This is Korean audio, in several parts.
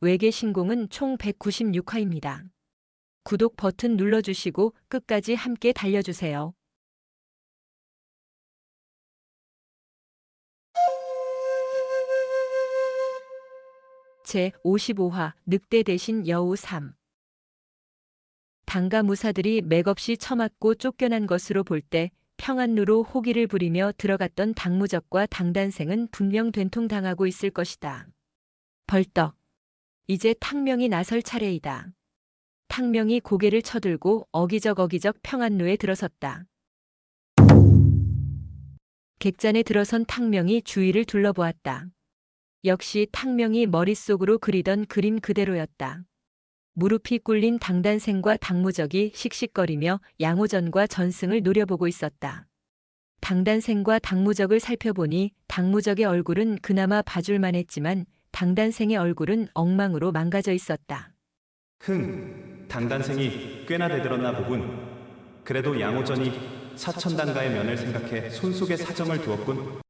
외계 신공은 총 196화입니다. 구독 버튼 눌러주시고 끝까지 함께 달려주세요. 제55화 늑대 대신 여우 3. 당가 무사들이 맥없이 처맞고 쫓겨난 것으로 볼 때 평안루로 호기를 부리며 들어갔던 당무적과 당단생은 분명 된통당하고 있을 것이다. 벌떡. 이제 탕명이 나설 차례이다. 탕명이 고개를 쳐들고 어기적 평안루에 들어섰다. 객잔에 들어선 탕명이 주위를 둘러보았다. 역시 탕명이 머릿속으로 그리던 그림 그대로였다. 무릎이 꿇린 당단생과 당무적이 씩씩거리며 양호전과 전승을 노려보고 있었다. 당단생과 당무적을 살펴보니 당무적의 얼굴은 그나마 봐줄만 했지만 당단생의 얼굴은 엉망으로 망가져 있었다. 당단생이 꽤나 대들었나 보군. 그래도 양호전이 사천당가의 면을 생각해 손속에 사정을 두었군.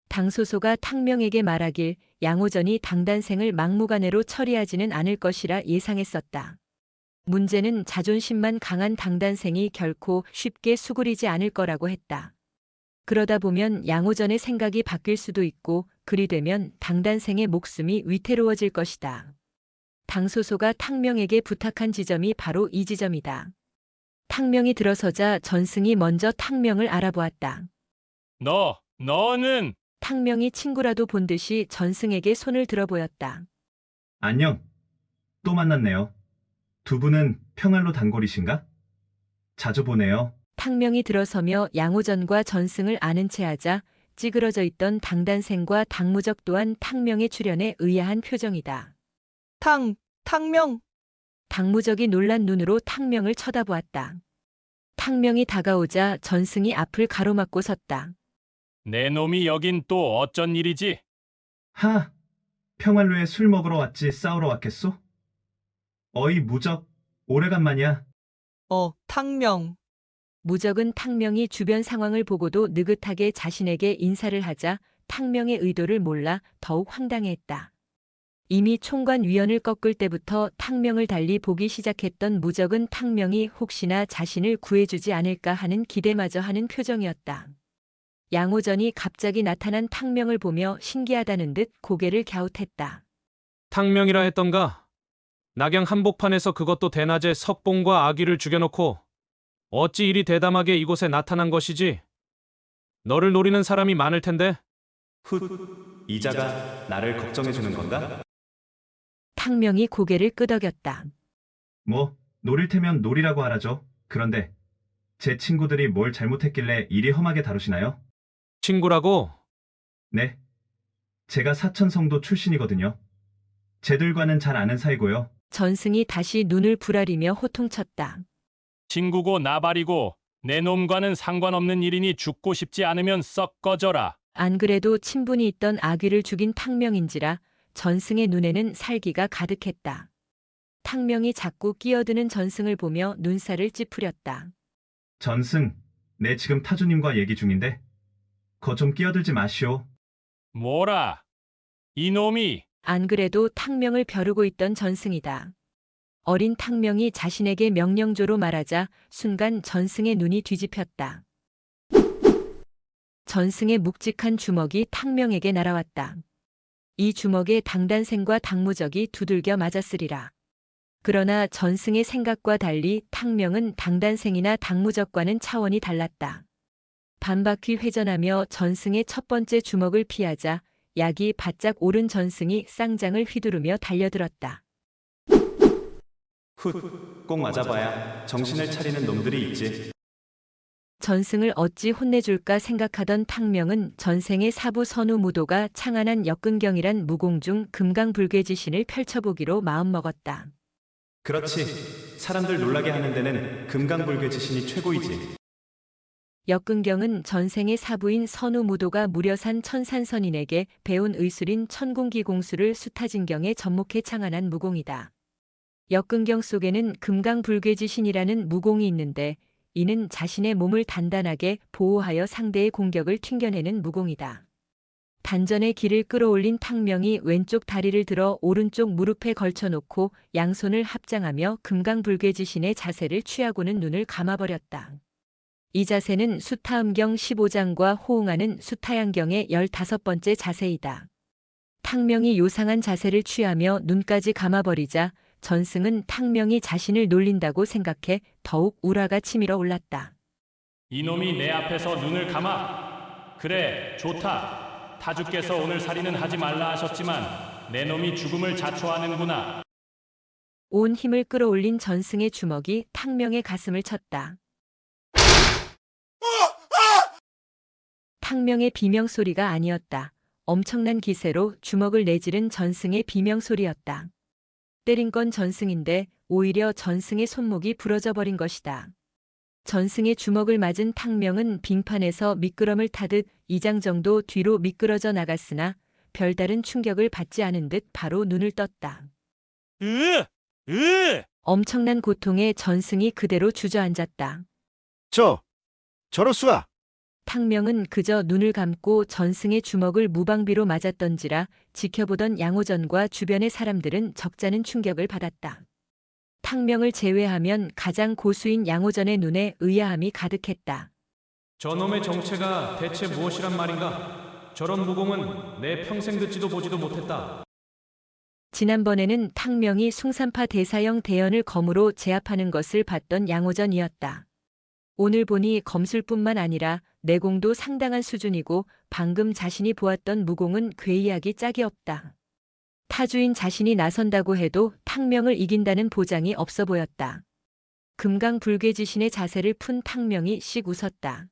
당소소가 탕명에게 말하길 양호전이 당단생을 막무가내로 처리하지는 않을 것이라 예상했었다. 문제는 자존심만 강한 당단생이 결코 쉽게 수그리지 않을 거라고 했다. 그러다 보면 양호전의 생각이 바뀔 수도 있고 그리 되면 당단생의 목숨이 위태로워질 것이다. 당소소가 탕명에게 부탁한 지점이 바로 이 지점이다. 탕명이 들어서자 전승이 먼저 탕명을 알아보았다. 너는 탕명이 친구라도 본 듯이 전승에게 손을 들어 보였다. 안녕. 또 만났네요. 두 분은 평안로 단골이신가? 자주 보네요. 탕명이 들어서며 양호전과 전승을 아는 체 하자 찌그러져 있던 당단생과 당무적 또한 탕명의 출현에 의아한 표정이다. 탕명. 당무적이 놀란 눈으로 탕명을 쳐다보았다. 탕명이 다가오자 전승이 앞을 가로막고 섰다. 내 놈이 여긴 또 어쩐 일이지? 평안로에 술 먹으러 왔지 싸우러 왔겠소? 어이 무적, 오래간만이야. 탕명. 무적은 탕명이 주변 상황을 보고도 느긋하게 자신에게 인사를 하자 탕명의 의도를 몰라 더욱 황당해했다. 이미 총관 위원을 꺾을 때부터 탕명을 달리 보기 시작했던 무적은 탕명이 혹시나 자신을 구해주지 않을까 하는 기대마저 하는 표정이었다. 양호전이 갑자기 나타난 탕명을 보며 신기하다는 듯 고개를 갸웃했다. 탕명이라 했던가? 낙양 한복판에서 그것도 대낮에 석봉과 아귀를 죽여놓고 어찌 이리 대담하게 이곳에 나타난 것이지? 너를 노리는 사람이 많을 텐데? 이자가 나를 걱정해주는 건가? 탕명이 고개를 끄덕였다. 노릴 테면 놀이라고 하라죠. 그런데 제 친구들이 뭘 잘못했길래 이리 험하게 다루시나요? 친구라고? 네. 제가 사천성도 출신이거든요. 쟤들과는 잘 아는 사이고요. 전승이 다시 눈을 부라리며 호통쳤다. 친구고 나발이고 내 놈과는 상관없는 일이니 죽고 싶지 않으면 썩 꺼져라. 안 그래도 친분이 있던 아귀를 죽인 탕명인지라 전승의 눈에는 살기가 가득했다. 탕명이 자꾸 끼어드는 전승을 보며 눈살을 찌푸렸다. 전승, 내 지금 타주님과 얘기 중인데 거 좀 끼어들지 마시오. 뭐라? 이놈이 안 그래도 탕명을 벼르고 있던 전승이다. 어린 탕명이 자신에게 명령조로 말하자 순간 전승의 눈이 뒤집혔다. 전승의 묵직한 주먹이 탕명에게 날아왔다. 이 주먹에 당단생과 당무적이 두들겨 맞았으리라. 그러나 전승의 생각과 달리 탕명은 당단생이나 당무적과는 차원이 달랐다. 반바퀴 회전하며 전승의 첫 번째 주먹을 피하자 약이 바짝 오른 전승이 쌍장을 휘두르며 달려들었다. 꼭 맞아봐야 정신을 차리는 놈들이 있지. 전승을 어찌 혼내줄까 생각하던 탕명은 전생의 사부 선우 무도가 창안한 역근경이란 무공 중 금강불괴지신을 펼쳐보기로 마음먹었다. 그렇지. 사람들 놀라게 하는 데는 금강불괴지신이 최고이지. 역근경은 전생의 사부인 선우 무도가 무려산 천산선인에게 배운 의술인 천공기공수를 수타진경에 접목해 창안한 무공이다. 역근경 속에는 금강불괴지신이라는 무공이 있는데 이는 자신의 몸을 단단하게 보호하여 상대의 공격을 튕겨내는 무공이다. 단전에 길을 끌어올린 탕명이 왼쪽 다리를 들어 오른쪽 무릎에 걸쳐놓고 양손을 합장하며 금강불괴지신의 자세를 취하고는 눈을 감아버렸다. 이 자세는 수타음경 15장과 호응하는 수타양경의 15번째 자세이다. 탕명이 요상한 자세를 취하며 눈까지 감아버리자 전승은 탕명이 자신을 놀린다고 생각해 더욱 우라가 치밀어 올랐다. 이놈이 내 앞에서 눈을 감아. 그래, 좋다. 타주께서 오늘 살인은 하지 말라 하셨지만 내 놈이 죽음을 자초하는구나. 온 힘을 끌어올린 전승의 주먹이 탕명의 가슴을 쳤다. 탕명의 비명소리가 아니었다. 엄청난 기세로 주먹을 내지른 전승의 비명소리였다. 때린 건 전승인데 오히려 전승의 손목이 부러져 버린 것이다. 전승의 주먹을 맞은 탕명은 빙판에서 미끄럼을 타듯 2장 정도 뒤로 미끄러져 나갔으나 별다른 충격을 받지 않은 듯 바로 눈을 떴다. 엄청난 고통에 전승이 그대로 주저앉았다. 저로수아. 탕명은 그저 눈을 감고 전승의 주먹을 무방비로 맞았던지라 지켜보던 양호전과 주변의 사람들은 적잖은 충격을 받았다. 탕명을 제외하면 가장 고수인 양호전의 눈에 의아함이 가득했다. 저놈의 정체가 대체 무엇이란 말인가? 저런 무공은 내 평생 듣지도 보지도 못했다. 지난번에는 탕명이 숭산파 대사형 대연을 검으로 제압하는 것을 봤던 양호전이었다. 오늘 보니 검술뿐만 아니라 내공도 상당한 수준이고 방금 자신이 보았던 무공은 괴이하기 짝이 없다. 타주인 자신이 나선다고 해도 탕명을 이긴다는 보장이 없어 보였다. 금강불괴지신의 자세를 푼 탕명이 씩 웃었다.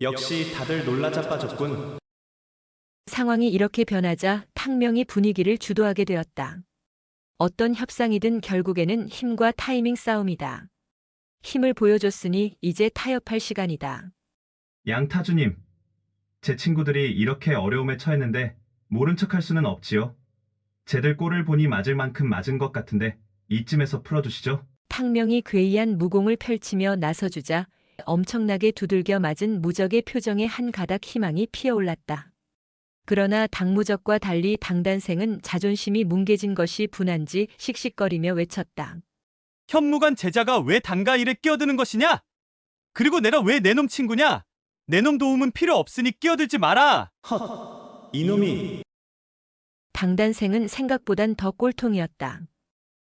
역시 다들 놀라 자빠졌군. 상황이 이렇게 변하자 탕명이 분위기를 주도하게 되었다. 어떤 협상이든 결국에는 힘과 타이밍 싸움이다. 힘을 보여줬으니 이제 타협할 시간이다. 양타주님, 제 친구들이 이렇게 어려움에 처했는데 모른 척할 수는 없지요. 쟤들 꼴을 보니 맞을 만큼 맞은 것 같은데 이쯤에서 풀어주시죠. 탕명이 괴이한 무공을 펼치며 나서주자 엄청나게 두들겨 맞은 무적의 표정에 한 가닥 희망이 피어올랐다. 그러나 당무적과 달리 당단생은 자존심이 뭉개진 것이 분한지 씩씩거리며 외쳤다. 현무관 제자가 왜 당가 일에 끼어드는 것이냐? 그리고 내가 왜 내 놈 친구냐? 내 놈 도움은 필요 없으니 끼어들지 마라. 이놈이. 당단생은 생각보단 더 꼴통이었다.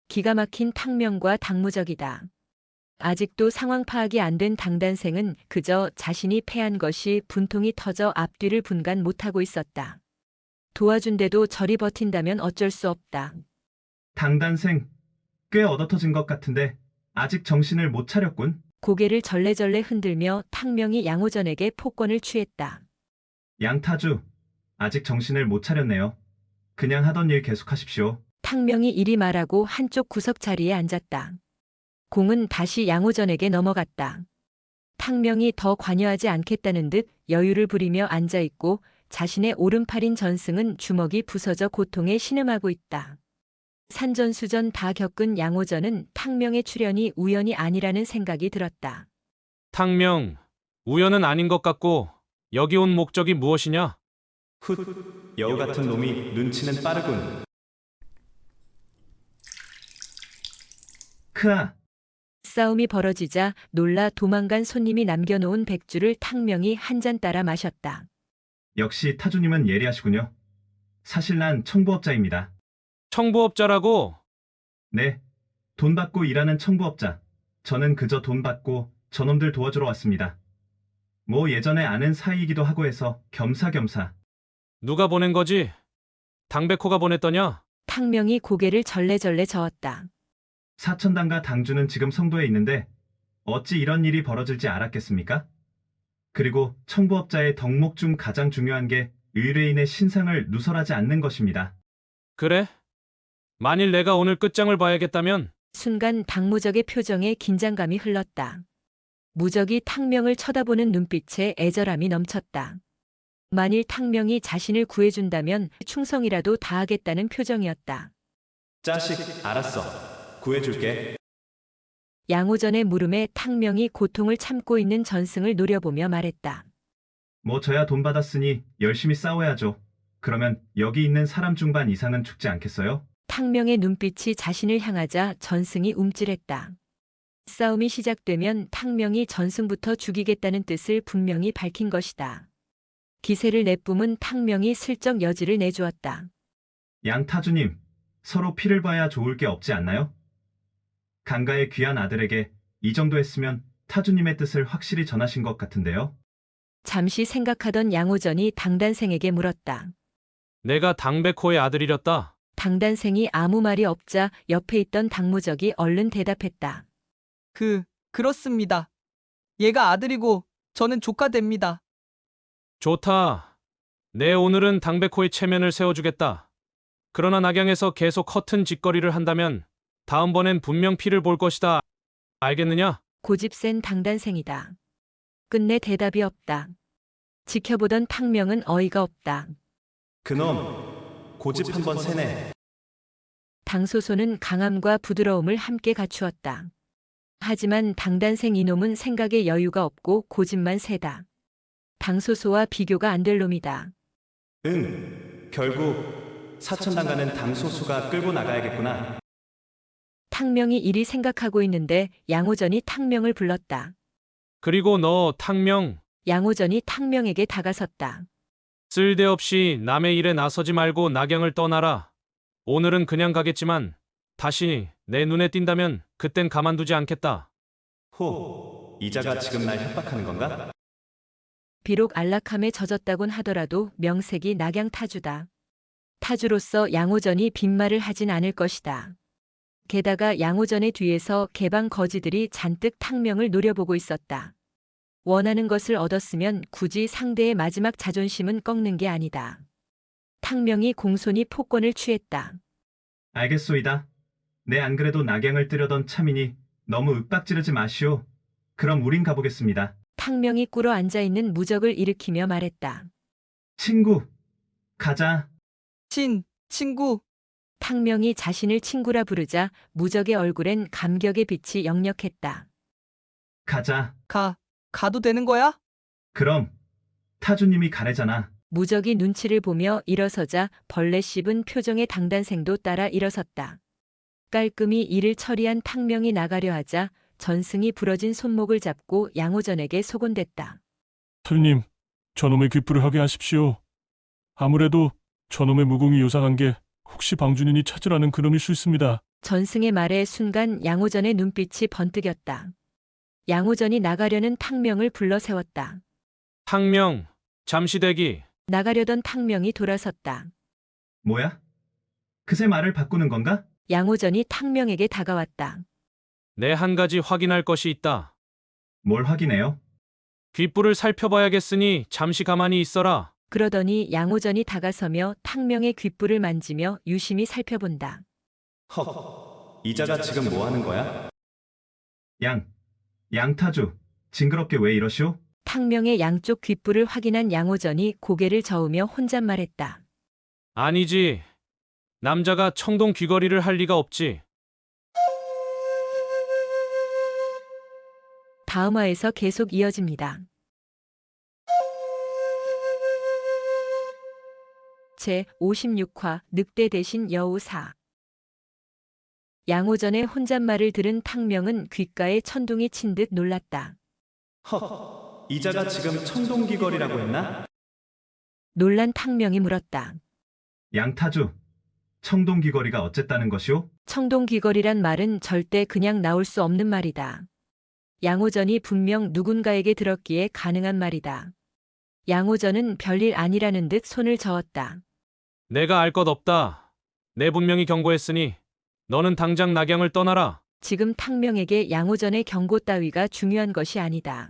기가 막힌 탕명과 당무적이다. 아직도 상황 파악이 안 된 당단생은 그저 자신이 패한 것이 분통이 터져 앞뒤를 분간 못하고 있었다. 도와준데도 저리 버틴다면 어쩔 수 없다. 당단생, 꽤 얻어터진 것 같은데 아직 정신을 못 차렸군. 고개를 절레절레 흔들며 탕명이 양호전에게 폭권을 취했다. 양타주, 아직 정신을 못 차렸네요. 그냥 하던 일 계속하십시오. 탕명이 이리 말하고 한쪽 구석 자리에 앉았다. 공은 다시 양호전에게 넘어갔다. 탕명이 더 관여하지 않겠다는 듯 여유를 부리며 앉아있고 자신의 오른팔인 전승은 주먹이 부서져 고통에 신음하고 있다. 산전수전 다 겪은 양호전은 탕명의 출현이 우연이 아니라는 생각이 들었다. 탕명, 우연은 아닌 것 같고 여기 온 목적이 무엇이냐? 여우 같은 놈이 눈치는 빠르군. 크아. 싸움이 벌어지자 놀라 도망간 손님이 남겨놓은 백주를 탕명이 한 잔 따라 마셨다. 역시 타주님은 예리하시군요. 사실 난 청부업자입니다. 청부업자라고? 네, 돈 받고 일하는 청부업자. 저는 그저 돈 받고 저놈들 도와주러 왔습니다. 뭐 예전에 아는 사이이기도 하고 해서 겸사겸사. 누가 보낸 거지? 당백호가 보냈더냐? 탕명이 고개를 절레절레 저었다. 사천당과 당주는 지금 성도에 있는데 어찌 이런 일이 벌어질지 알았겠습니까? 그리고 청부업자의 덕목 중 가장 중요한 게 의뢰인의 신상을 누설하지 않는 것입니다. 그래? 만일 내가 오늘 끝장을 봐야겠다면? 순간 당무적의 표정에 긴장감이 흘렀다. 무적이 탕명을 쳐다보는 눈빛에 애절함이 넘쳤다. 만일 탕명이 자신을 구해준다면 충성이라도 다하겠다는 표정이었다. 자식, 알았어. 구해줄게. 양호전의 물음에 탕명이 고통을 참고 있는 전승을 노려보며 말했다. 뭐 저야 돈 받았으니 열심히 싸워야죠. 그러면 여기 있는 사람 중반 이상은 죽지 않겠어요? 탕명의 눈빛이 자신을 향하자 전승이 움찔했다. 싸움이 시작되면 탕명이 전승부터 죽이겠다는 뜻을 분명히 밝힌 것이다. 기세를 내뿜은 탕명이 슬쩍 여지를 내주었다. 양타주님, 서로 피를 봐야 좋을 게 없지 않나요? 강가의 귀한 아들에게 이 정도 했으면 타주님의 뜻을 확실히 전하신 것 같은데요. 잠시 생각하던 양호전이 당단생에게 물었다. 내가 당백호의 아들이렸다. 당단생이 아무 말이 없자 옆에 있던 당무적이 얼른 대답했다. 그렇습니다. 얘가 아들이고 저는 조카 됩니다. 좋다. 내 오늘은 당백호의 체면을 세워주겠다. 그러나 낙양에서 계속 허튼 짓거리를 한다면 다음번엔 분명 피를 볼 것이다. 알겠느냐? 고집센 당단생이다. 끝내 대답이 없다. 지켜보던 탕명은 어이가 없다. 그놈, 고집 한번 세네. 당소소는 강함과 부드러움을 함께 갖추었다. 하지만 당단생 이놈은 생각에 여유가 없고 고집만 세다. 당소소와 비교가 안 될 놈이다. 결국 사천당가는 당소수가 끌고 나가야겠구나. 탕명이 이리 생각하고 있는데 양호전이 탕명을 불렀다. 그리고 너 탕명, 양호전이 탕명에게 다가섰다. 쓸데없이 남의 일에 나서지 말고 낙양을 떠나라. 오늘은 그냥 가겠지만 다시 내 눈에 띈다면 그땐 가만두지 않겠다. 이자가 지금 날 협박하는 건가? 비록 안락함에 젖었다곤 하더라도 명색이 낙양 타주다. 타주로서 양호전이 빈말을 하진 않을 것이다. 게다가 양호전의 뒤에서 개방 거지들이 잔뜩 탕명을 노려보고 있었다. 원하는 것을 얻었으면 굳이 상대의 마지막 자존심은 꺾는 게 아니다. 탕명이 공손히 폭권을 취했다. 알겠소이다. 내 안 그래도 낙양을 뜨려던 참이니 너무 윽박지르지 마시오. 그럼 우린 가보겠습니다. 탕명이 꿇어 앉아있는 무적을 일으키며 말했다. 친구, 가자. 친구, 탕명이 자신을 친구라 부르자 무적의 얼굴엔 감격의 빛이 역력했다. 가자. 가도 되는 거야? 그럼 타주님이 가래잖아. 무적이 눈치를 보며 일어서자 벌레 씹은 표정의 당단생도 따라 일어섰다. 깔끔히 일을 처리한 탕명이 나가려 하자 전승이 부러진 손목을 잡고 양호전에게 소곤댔다. 타주님, 저놈의 귀불을 하게 하십시오. 아무래도 저놈의 무공이 요상한 게 혹시 방준인이 찾으라는 그놈일 수 있습니다. 전승의 말에 순간 양호전의 눈빛이 번뜩였다. 양호전이 나가려는 탕명을 불러 세웠다. 탕명, 잠시 대기. 나가려던 탕명이 돌아섰다. 뭐야? 그새 말을 바꾸는 건가? 양호전이 탕명에게 다가왔다. 내 한 가지 확인할 것이 있다. 뭘 확인해요? 귓불을 살펴봐야겠으니 잠시 가만히 있어라. 그러더니 양호전이 다가서며 탕명의 귓불을 만지며 유심히 살펴본다. 이자가 지금 뭐 하는 거야? 양타주, 징그럽게 왜 이러시오? 탕명의 양쪽 귓불을 확인한 양호전이 고개를 저으며 혼잣말했다. 아니지. 남자가 청동 귀걸이를 할 리가 없지. 다음 화에서 계속 이어집니다. 제 56화 늑대 대신 여우사. 양호전의 혼잣말을 들은 탕명은 귓가에 천둥이 친 듯 놀랐다. 이자가 지금 청동귀걸이라고 했나? 놀란 탕명이 물었다. 양타주, 청동귀걸이가 어쨌다는 것이오? 청동귀걸이란 말은 절대 그냥 나올 수 없는 말이다. 양호전이 분명 누군가에게 들었기에 가능한 말이다. 양호전은 별일 아니라는 듯 손을 저었다. 내가 알 것 없다. 내 분명히 경고했으니 너는 당장 낙양을 떠나라. 지금 탕명에게 양호전의 경고 따위가 중요한 것이 아니다.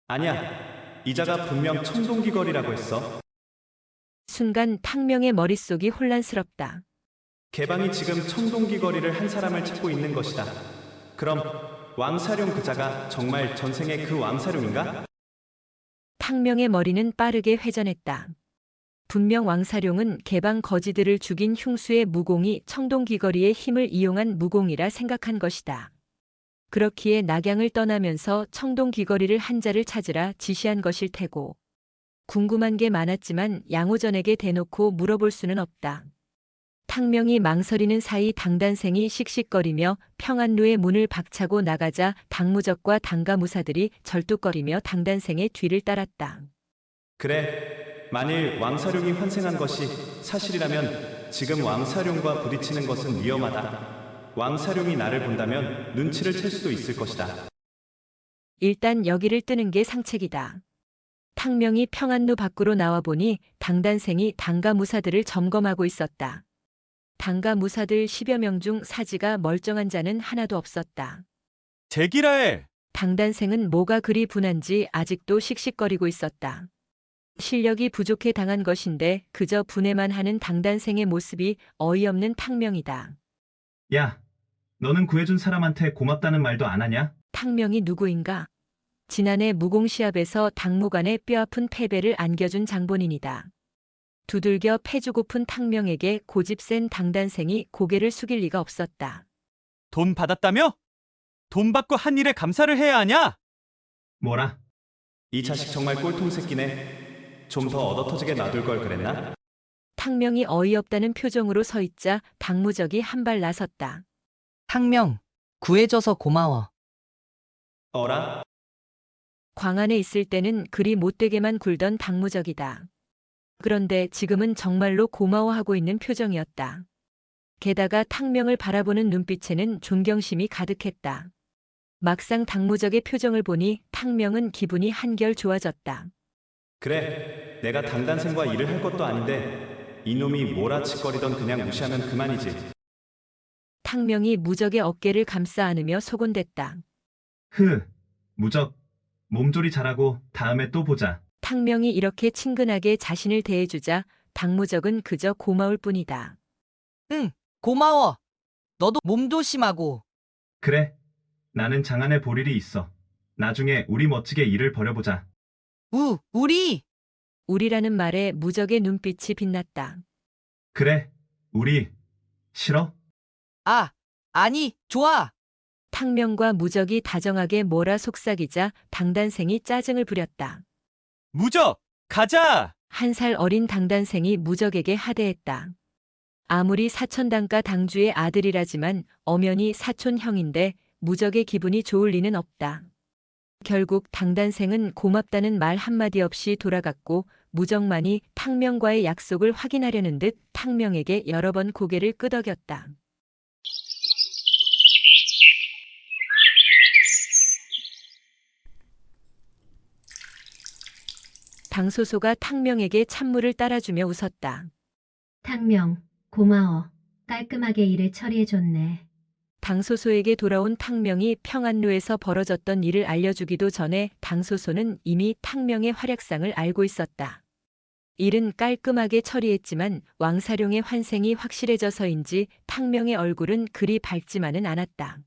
아니야. 이자가 분명 청동귀걸이라고 했어. 순간 탕명의 머릿속이 혼란스럽다. 개방이 지금 청동귀걸이를 한 사람을 찾고 있는 것이다. 그럼 왕사룡 그자가 정말 전생의 그 왕사룡인가? 탕명의 머리는 빠르게 회전했다. 분명 왕사룡은 개방 거지들을 죽인 흉수의 무공이 청동귀걸이의 힘을 이용한 무공이라 생각한 것이다. 그렇기에 낙양을 떠나면서 청동귀걸이를 한 자를 찾으라 지시한 것일 테고 궁금한 게 많았지만 양호전에게 대놓고 물어볼 수는 없다. 탕명이 망설이는 사이 당단생이 씩씩거리며 평안루의 문을 박차고 나가자 당무적과 당가무사들이 절뚝거리며 당단생의 뒤를 따랐다. 그래, 만일 왕사룡이 환생한 것이 사실이라면 지금 왕사룡과 부딪히는 것은 위험하다. 왕사룡이 나를 본다면 눈치를 챌 수도 있을 것이다. 일단 여기를 뜨는 게 상책이다. 탕명이 평안루 밖으로 나와 보니 당단생이 당가무사들을 점검하고 있었다. 당가무사들 10여 명 중 사지가 멀쩡한 자는 하나도 없었다. 제기라해. 당단생은 뭐가 그리 분한지 아직도 씩씩거리고 있었다. 실력이 부족해 당한 것인데 그저 분해만 하는 당단생의 모습이 어이없는 탕명이다. 야, 너는 구해준 사람한테 고맙다는 말도 안 하냐? 탕명이 누구인가? 지난해 무공시합에서 당무간의 뼈아픈 패배를 안겨준 장본인이다. 두들겨 패주고픈 탕명에게 고집 센 당단생이 고개를 숙일 리가 없었다. 돈 받았다며? 돈 받고 한 일에 감사를 해야 하냐? 뭐라? 이 자식 정말 꼴통 새끼네. 좀 더 얻어터지게 놔둘 걸 그랬나? 탕명이 어이없다는 표정으로 서 있자 당무적이 한 발 나섰다. 탕명, 구해줘서 고마워. 어라? 광안에 있을 때는 그리 못되게만 굴던 당무적이다. 그런데 지금은 정말로 고마워하고 있는 표정이었다. 게다가 탕명을 바라보는 눈빛에는 존경심이 가득했다. 막상 당무적의 표정을 보니 탕명은 기분이 한결 좋아졌다. 그래, 내가 당단생과 일을 할 것도 아닌데 이놈이 몰아치거리던 그냥 무시하면 그만이지. 탕명이 무적의 어깨를 감싸 안으며 소곤댔다. 무적. 몸조리 잘하고 다음에 또 보자. 탕명이 이렇게 친근하게 자신을 대해주자 당무적은 그저 고마울 뿐이다. 응, 고마워. 너도 몸 조심하고. 그래, 나는 장안에 볼 일이 있어. 나중에 우리 멋지게 일을 벌여보자. 우리! 우리라는 말에 무적의 눈빛이 빛났다. 그래, 우리. 싫어? 아니, 좋아. 탕명과 무적이 다정하게 몰아 속삭이자 당단생이 짜증을 부렸다. 무적, 가자! 1살 어린 당단생이 무적에게 하대했다. 아무리 사촌당가 당주의 아들이라지만 엄연히 사촌형인데 무적의 기분이 좋을 리는 없다. 결국 당단생은 고맙다는 말 한마디 없이 돌아갔고 무적만이 탕명과의 약속을 확인하려는 듯 탕명에게 여러 번 고개를 끄덕였다. 당소소가 탕명에게 찬물을 따라주며 웃었다. 탕명, 고마워. 깔끔하게 일을 처리해줬네. 당소소에게 돌아온 탕명이 평안루에서 벌어졌던 일을 알려주기도 전에 당소소는 이미 탕명의 활약상을 알고 있었다. 일은 깔끔하게 처리했지만 왕사룡의 환생이 확실해져서인지 탕명의 얼굴은 그리 밝지만은 않았다.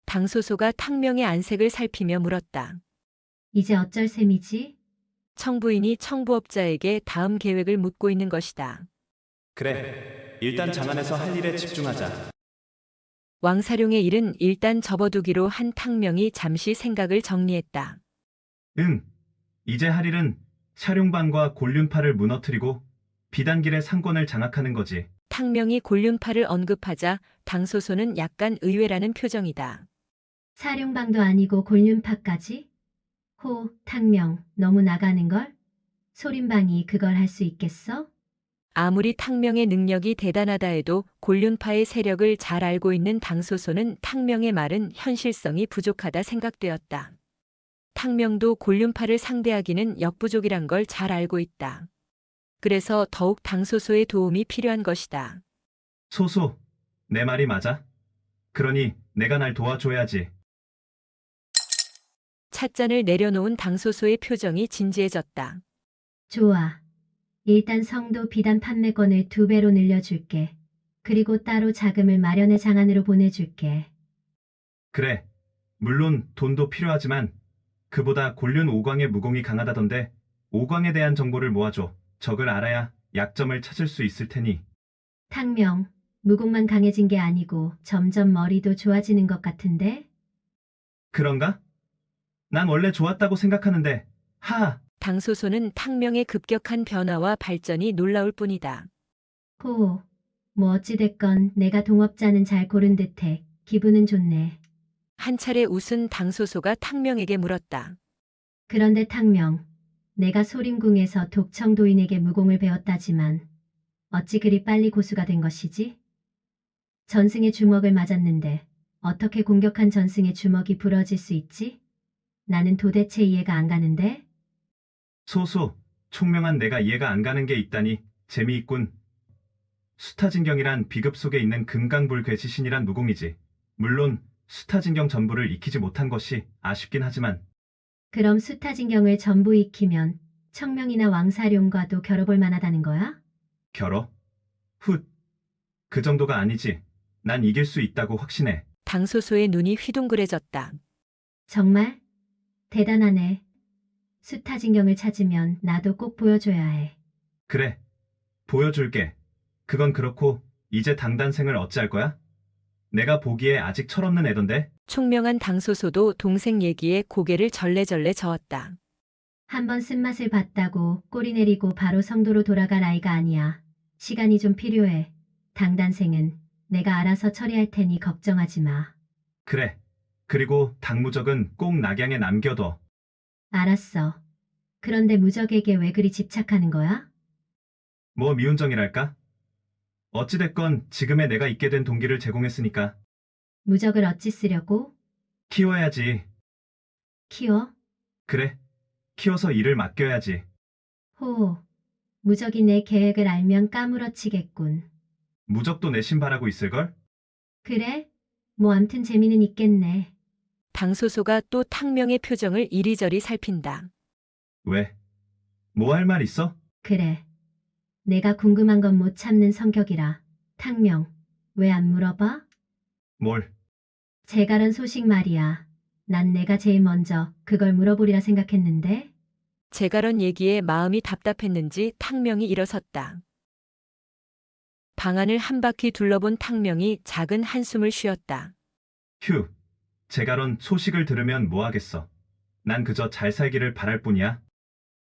당소소가 탕명의 안색을 살피며 물었다. 이제 어쩔 셈이지? 청부인이 청부업자에게 다음 계획을 묻고 있는 것이다. 그래, 일단 장안에서 할 일에 집중하자. 왕사룡의 일은 일단 접어두기로 한 탕명이 잠시 생각을 정리했다. 이제 할 일은 샤룡반과 곤륜파를 무너뜨리고 비단길의 상권을 장악하는 거지. 탕명이 곤륜파를 언급하자 당소소는 약간 의외라는 표정이다. 사룡방도 아니고 곤륜파까지? 탕명, 너무 나가는걸? 소림방이 그걸 할 수 있겠어? 아무리 탕명의 능력이 대단하다 해도 곤륜파의 세력을 잘 알고 있는 당소소는 탕명의 말은 현실성이 부족하다 생각되었다. 탕명도 곤륜파를 상대하기는 역부족이란 걸 잘 알고 있다. 그래서 더욱 당소소의 도움이 필요한 것이다. 소소, 내 말이 맞아? 그러니 내가 날 도와줘야지. 찻잔을 내려놓은 당소소의 표정이 진지해졌다. 좋아. 일단 성도 비단 판매권을 2배로 늘려줄게. 그리고 따로 자금을 마련해 장안으로 보내줄게. 그래, 물론 돈도 필요하지만 그보다 곤륜 5광의 무공이 강하다던데 5광에 대한 정보를 모아줘. 적을 알아야 약점을 찾을 수 있을 테니. 탕명, 무공만 강해진 게 아니고 점점 머리도 좋아지는 것 같은데? 그런가? 난 원래 좋았다고 생각하는데, 당소소는 탕명의 급격한 변화와 발전이 놀라울 뿐이다. 호, 뭐 어찌됐건 내가 동업자는 잘 고른 듯해. 기분은 좋네. 한 차례 웃은 당소소가 탕명에게 물었다. 그런데 탕명, 내가 소림궁에서 독청도인에게 무공을 배웠다지만 어찌 그리 빨리 고수가 된 것이지? 전승의 주먹을 맞았는데 어떻게 공격한 전승의 주먹이 부러질 수 있지? 나는 도대체 이해가 안 가는데? 소소, 총명한 내가 이해가 안 가는 게 있다니 재미있군. 수타진경이란 비급 속에 있는 금강불괴지신이란 무공이지. 물론 수타진경 전부를 익히지 못한 것이 아쉽긴 하지만 그럼 수타진경을 전부 익히면 청명이나 왕사룡과도 겨뤄볼 만하다는 거야? 결어? 훗. 그 정도가 아니지. 난 이길 수 있다고 확신해. 당소소의 눈이 휘둥그레졌다. 정말? 대단하네. 수타진경을 찾으면 나도 꼭 보여줘야 해. 그래. 보여줄게. 그건 그렇고 이제 당단생을 어찌할 거야? 내가 보기에 아직 철없는 애던데. 총명한 당소소도 동생 얘기에 고개를 절레절레 저었다. 한번 쓴맛을 봤다고 꼬리 내리고 바로 성도로 돌아갈 아이가 아니야. 시간이 좀 필요해. 당단생은 내가 알아서 처리할 테니 걱정하지 마. 그래. 그리고 당무적은 꼭 낙양에 남겨둬. 알았어. 그런데 무적에게 왜 그리 집착하는 거야? 뭐 미운정이랄까? 어찌됐건 지금의 내가 있게 된 동기를 제공했으니까 무적을 어찌 쓰려고? 키워야지. 키워? 그래. 키워서 일을 맡겨야지. 호. 무적이 내 계획을 알면 까무러치겠군. 무적도 내 신바라고 있을걸? 그래? 뭐 암튼 재미는 있겠네. 당소소가 또 탕명의 표정을 이리저리 살핀다. 왜? 뭐 할 말 있어? 그래. 내가 궁금한 건 못 참는 성격이라. 탕명, 왜 안 물어봐? 뭘? 제가런 소식 말이야. 난 내가 제일 먼저 그걸 물어보리라 생각했는데. 제가런 얘기에 마음이 답답했는지 탕명이 일어섰다. 방안을 한 바퀴 둘러본 탕명이 작은 한숨을 쉬었다. 휴. 제가런 소식을 들으면 뭐 하겠어. 난 그저 잘 살기를 바랄 뿐이야.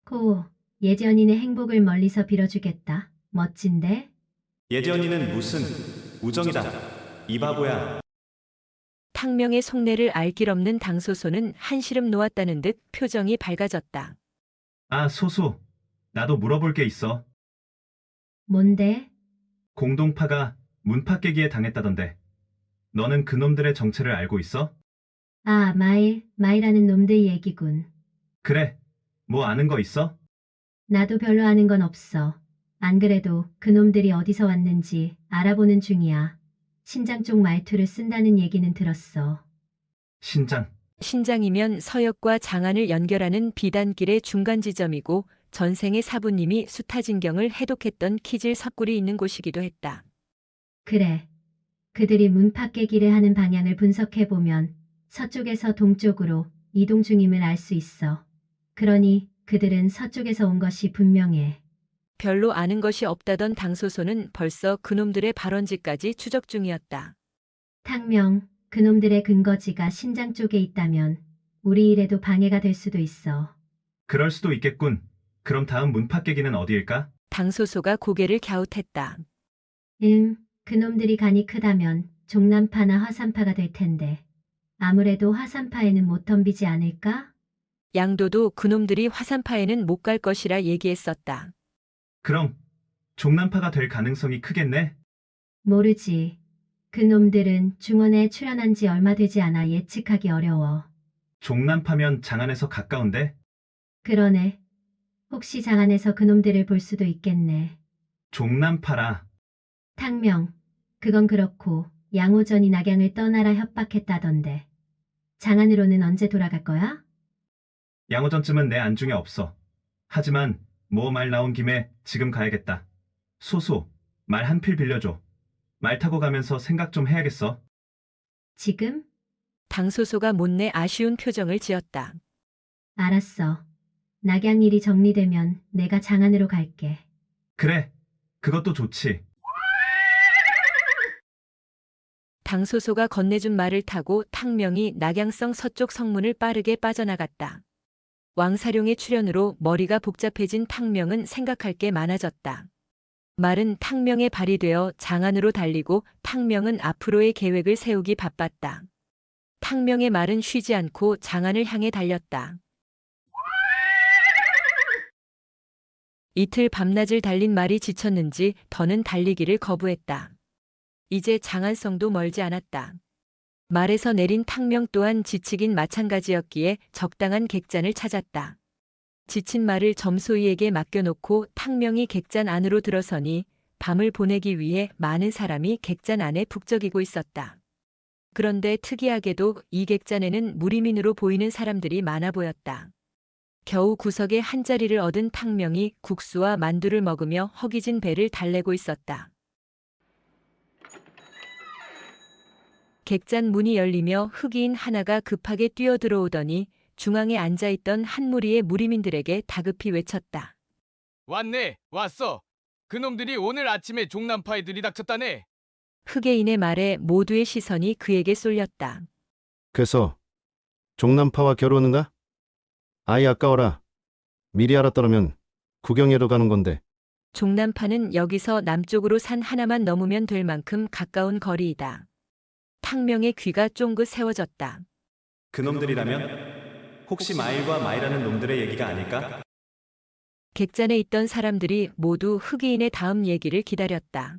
고, 예전인의 행복을 멀리서 빌어주겠다. 멋진데? 예전이는 무슨 우정이다. 이 바보야. 탕명의 속내를 알 길 없는 당소소는 한시름 놓았다는 듯 표정이 밝아졌다. 아, 소소. 나도 물어볼 게 있어. 뭔데? 공동파가 문파 깨기에 당했다던데. 너는 그놈들의 정체를 알고 있어? 아, 마이라는 놈들 얘기군. 그래. 뭐 아는 거 있어? 나도 별로 아는 건 없어. 안 그래도 그놈들이 어디서 왔는지 알아보는 중이야. 신장 쪽 말투를 쓴다는 얘기는 들었어. 신장. 신장이면 서역과 장안을 연결하는 비단길의 중간 지점이고 전생의 사부님이 수타진경을 해독했던 키질 섭굴이 있는 곳이기도 했다. 그래. 그들이 문파 깨기를 하는 방향을 분석해보면 서쪽에서 동쪽으로 이동 중임을 알 수 있어. 그러니 그들은 서쪽에서 온 것이 분명해. 별로 아는 것이 없다던 당소소는 벌써 그놈들의 발원지까지 추적 중이었다. 탕명, 그놈들의 근거지가 신장 쪽에 있다면 우리 일에도 방해가 될 수도 있어. 그럴 수도 있겠군. 그럼 다음 문파 깨기는 어디일까? 당소소가 고개를 갸웃했다. 그놈들이 간이 크다면 종남파나 화산파가 될 텐데. 아무래도 화산파에는 못 덤비지 않을까? 양도도 그놈들이 화산파에는 못 갈 것이라 얘기했었다. 그럼 종남파가 될 가능성이 크겠네? 모르지. 그놈들은 중원에 출연한 지 얼마 되지 않아 예측하기 어려워. 종남파면 장안에서 가까운데? 그러네. 혹시 장안에서 그놈들을 볼 수도 있겠네. 종남파라. 탕명, 그건 그렇고 양호전이 낙양을 떠나라 협박했다던데. 장안으로는 언제 돌아갈 거야? 양호전쯤은 내 안중에 없어. 하지만 뭐 말 나온 김에 지금 가야겠다. 소소, 말 한 필 빌려줘. 말 타고 가면서 생각 좀 해야겠어. 지금? 당소소가 못내 아쉬운 표정을 지었다. 알았어. 낙양 일이 정리되면 내가 장안으로 갈게. 그래, 그것도 좋지. 당소소가 건네준 말을 타고 탕명이 낙양성 서쪽 성문을 빠르게 빠져나갔다. 왕사룡의 출연으로 머리가 복잡해진 탕명은 생각할 게 많아졌다. 말은 탕명의 발이 되어 장안으로 달리고 탕명은 앞으로의 계획을 세우기 바빴다. 탕명의 말은 쉬지 않고 장안을 향해 달렸다. 이틀 밤낮을 달린 말이 지쳤는지 더는 달리기를 거부했다. 이제 장안성도 멀지 않았다. 말에서 내린 탕명 또한 지치긴 마찬가지였기에 적당한 객잔을 찾았다. 지친 말을 점소이에게 맡겨놓고 탕명이 객잔 안으로 들어서니 밤을 보내기 위해 많은 사람이 객잔 안에 북적이고 있었다. 그런데 특이하게도 이 객잔에는 무리민으로 보이는 사람들이 많아 보였다. 겨우 구석에 한 자리를 얻은 탕명이 국수와 만두를 먹으며 허기진 배를 달래고 있었다. 객잔 문이 열리며 흑인 하나가 급하게 뛰어들어오더니 중앙에 앉아있던 한 무리의 무리민들에게 다급히 외쳤다. 왔네, 왔어. 그놈들이 오늘 아침에 종남파에 들이닥쳤다네. 흑개인의 말에 모두의 시선이 그에게 쏠렸다. 그래서 종남파와 결혼한가? 아이 아까워라. 미리 알았더라면 구경해러 가는 건데. 종남파는 여기서 남쪽으로 산 하나만 넘으면 될 만큼 가까운 거리이다. 탕명의 귀가 쫑긋 세워졌다. 그놈들이라면 혹시 마일과 마이라는 놈들의 얘기가 아닐까? 객잔에 있던 사람들이 모두 흑인의 다음 얘기를 기다렸다.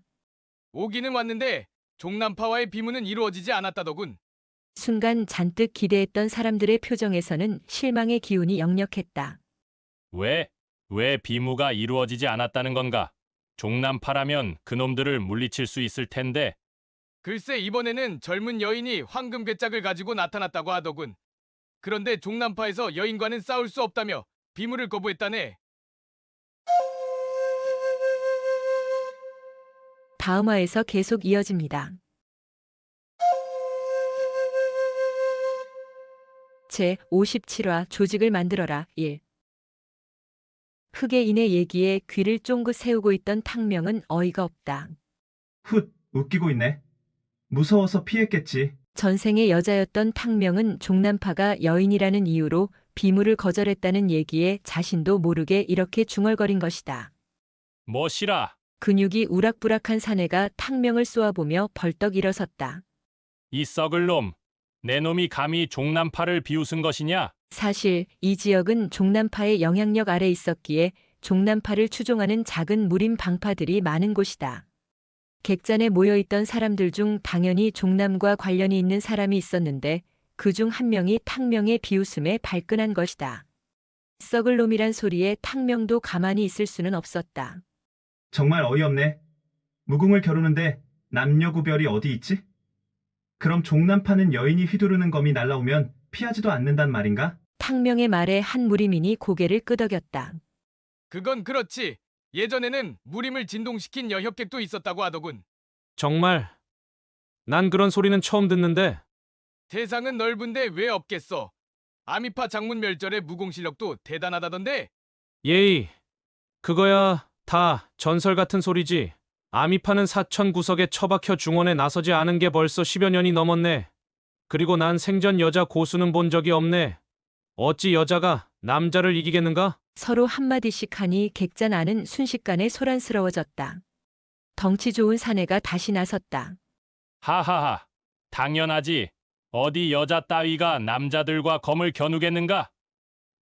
오기는 왔는데 종남파와의 비문은 이루어지지 않았다더군. 순간 잔뜩 기대했던 사람들의 표정에서는 실망의 기운이 역력했다. 왜 비무가 이루어지지 않았다는 건가? 종남파라면 그놈들을 물리칠 수 있을 텐데. 글쎄 이번에는 젊은 여인이 황금 괴짝을 가지고 나타났다고 하더군. 그런데 종남파에서 여인과는 싸울 수 없다며 비무를 거부했다네. 다음 화에서 계속 이어집니다. 제 57화 조직을 만들어라 1. 흑개인의 얘기에 귀를 쫑긋 세우고 있던 탕명은 어이가 없다. 훗, 웃기고 있네. 무서워서 피했겠지. 전생의 여자였던 탕명은 종남파가 여인이라는 이유로 비무를 거절했다는 얘기에 자신도 모르게 이렇게 중얼거린 것이다. 뭐시라? 근육이 우락부락한 사내가 탕명을 쏘아보며 벌떡 일어섰다. 이 썩을 놈. 내 놈이 감히 종남파를 비웃은 것이냐? 사실 이 지역은 종남파의 영향력 아래 있었기에 종남파를 추종하는 작은 무림 방파들이 많은 곳이다. 객잔에 모여있던 사람들 중 당연히 종남과 관련이 있는 사람이 있었는데 그중 한 명이 탕명의 비웃음에 발끈한 것이다. 썩을 놈이란 소리에 탕명도 가만히 있을 수는 없었다. 정말 어이없네. 무궁을 겨루는데 남녀 구별이 어디 있지? 그럼 종남파는 여인이 휘두르는 검이 날라오면 피하지도 않는단 말인가? 탕명의 말에 한 무리민이 고개를 끄덕였다. 그건 그렇지. 예전에는 무림을 진동시킨 여협객도 있었다고 하더군. 정말 난 그런 소리는 처음 듣는데. 세상은 넓은데 왜 없겠어. 아미파 장문 멸절의 무공 실력도 대단하다던데. 예이, 그거야 다 전설 같은 소리지. 아미파는 사천 구석에 처박혀 중원에 나서지 않은 게 벌써 10여 년이 넘었네. 그리고 난 생전 여자 고수는 본 적이 없네. 어찌 여자가 남자를 이기겠는가? 서로 한마디씩 하니 객잔 안은 순식간에 소란스러워졌다. 덩치 좋은 사내가 다시 나섰다. 하하하. 당연하지. 어디 여자 따위가 남자들과 검을 겨누겠는가?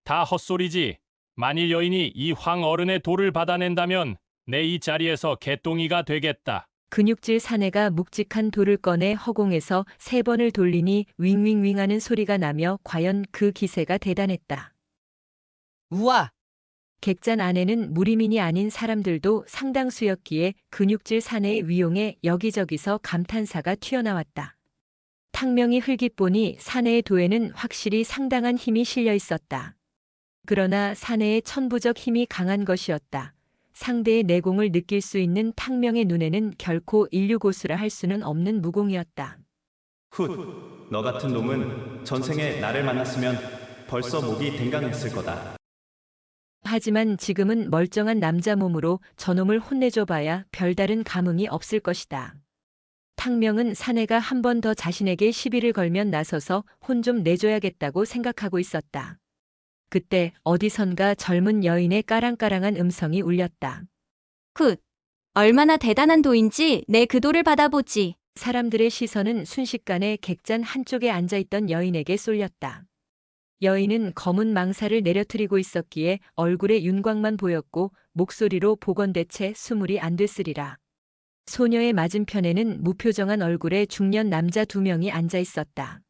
다 헛소리지. 만일 여인이 이 황 어른의 돌을 받아낸다면 내 이 자리에서 개똥이가 되겠다. 근육질 사내가 묵직한 돌을 꺼내 허공에서 3번을 돌리니 윙윙윙 하는 소리가 나며 과연 그 기세가 대단했다. 우와! 객잔 안에는 무리민이 아닌 사람들도 상당수였기에 근육질 사내의 위용에 여기저기서 감탄사가 튀어나왔다. 탕명이 흘깃 보니 사내의 도에는 확실히 상당한 힘이 실려 있었다. 그러나 사내의 천부적 힘이 강한 것이었다. 상대의 내공을 느낄 수 있는 탕명의 눈에는 결코 인류고수라 할 수는 없는 무공이었다. 훗, 너 같은 놈은 전생에 나를 만났으면 벌써 목이 댕강했을 거다. 하지만 지금은 멀쩡한 남자 몸으로 저놈을 혼내줘봐야 별다른 감흥이 없을 것이다. 탕명은 사내가 한 번 더 자신에게 시비를 걸면 나서서 혼 좀 내줘야겠다고 생각하고 있었다. 그때 어디선가 젊은 여인의 까랑까랑한 음성이 울렸다. 굿. 얼마나 대단한 도인지 내 그 도를 받아보지. 사람들의 시선은 순식간에 객잔 한쪽에 앉아있던 여인에게 쏠렸다. 여인은 검은 망사를 내려트리고 있었기에 얼굴에 윤곽만 보였고 목소리로 복원대 채 수물이 안 됐으리라. 소녀의 맞은편에는 무표정한 얼굴의 중년 남자 2명이 앉아 있었다.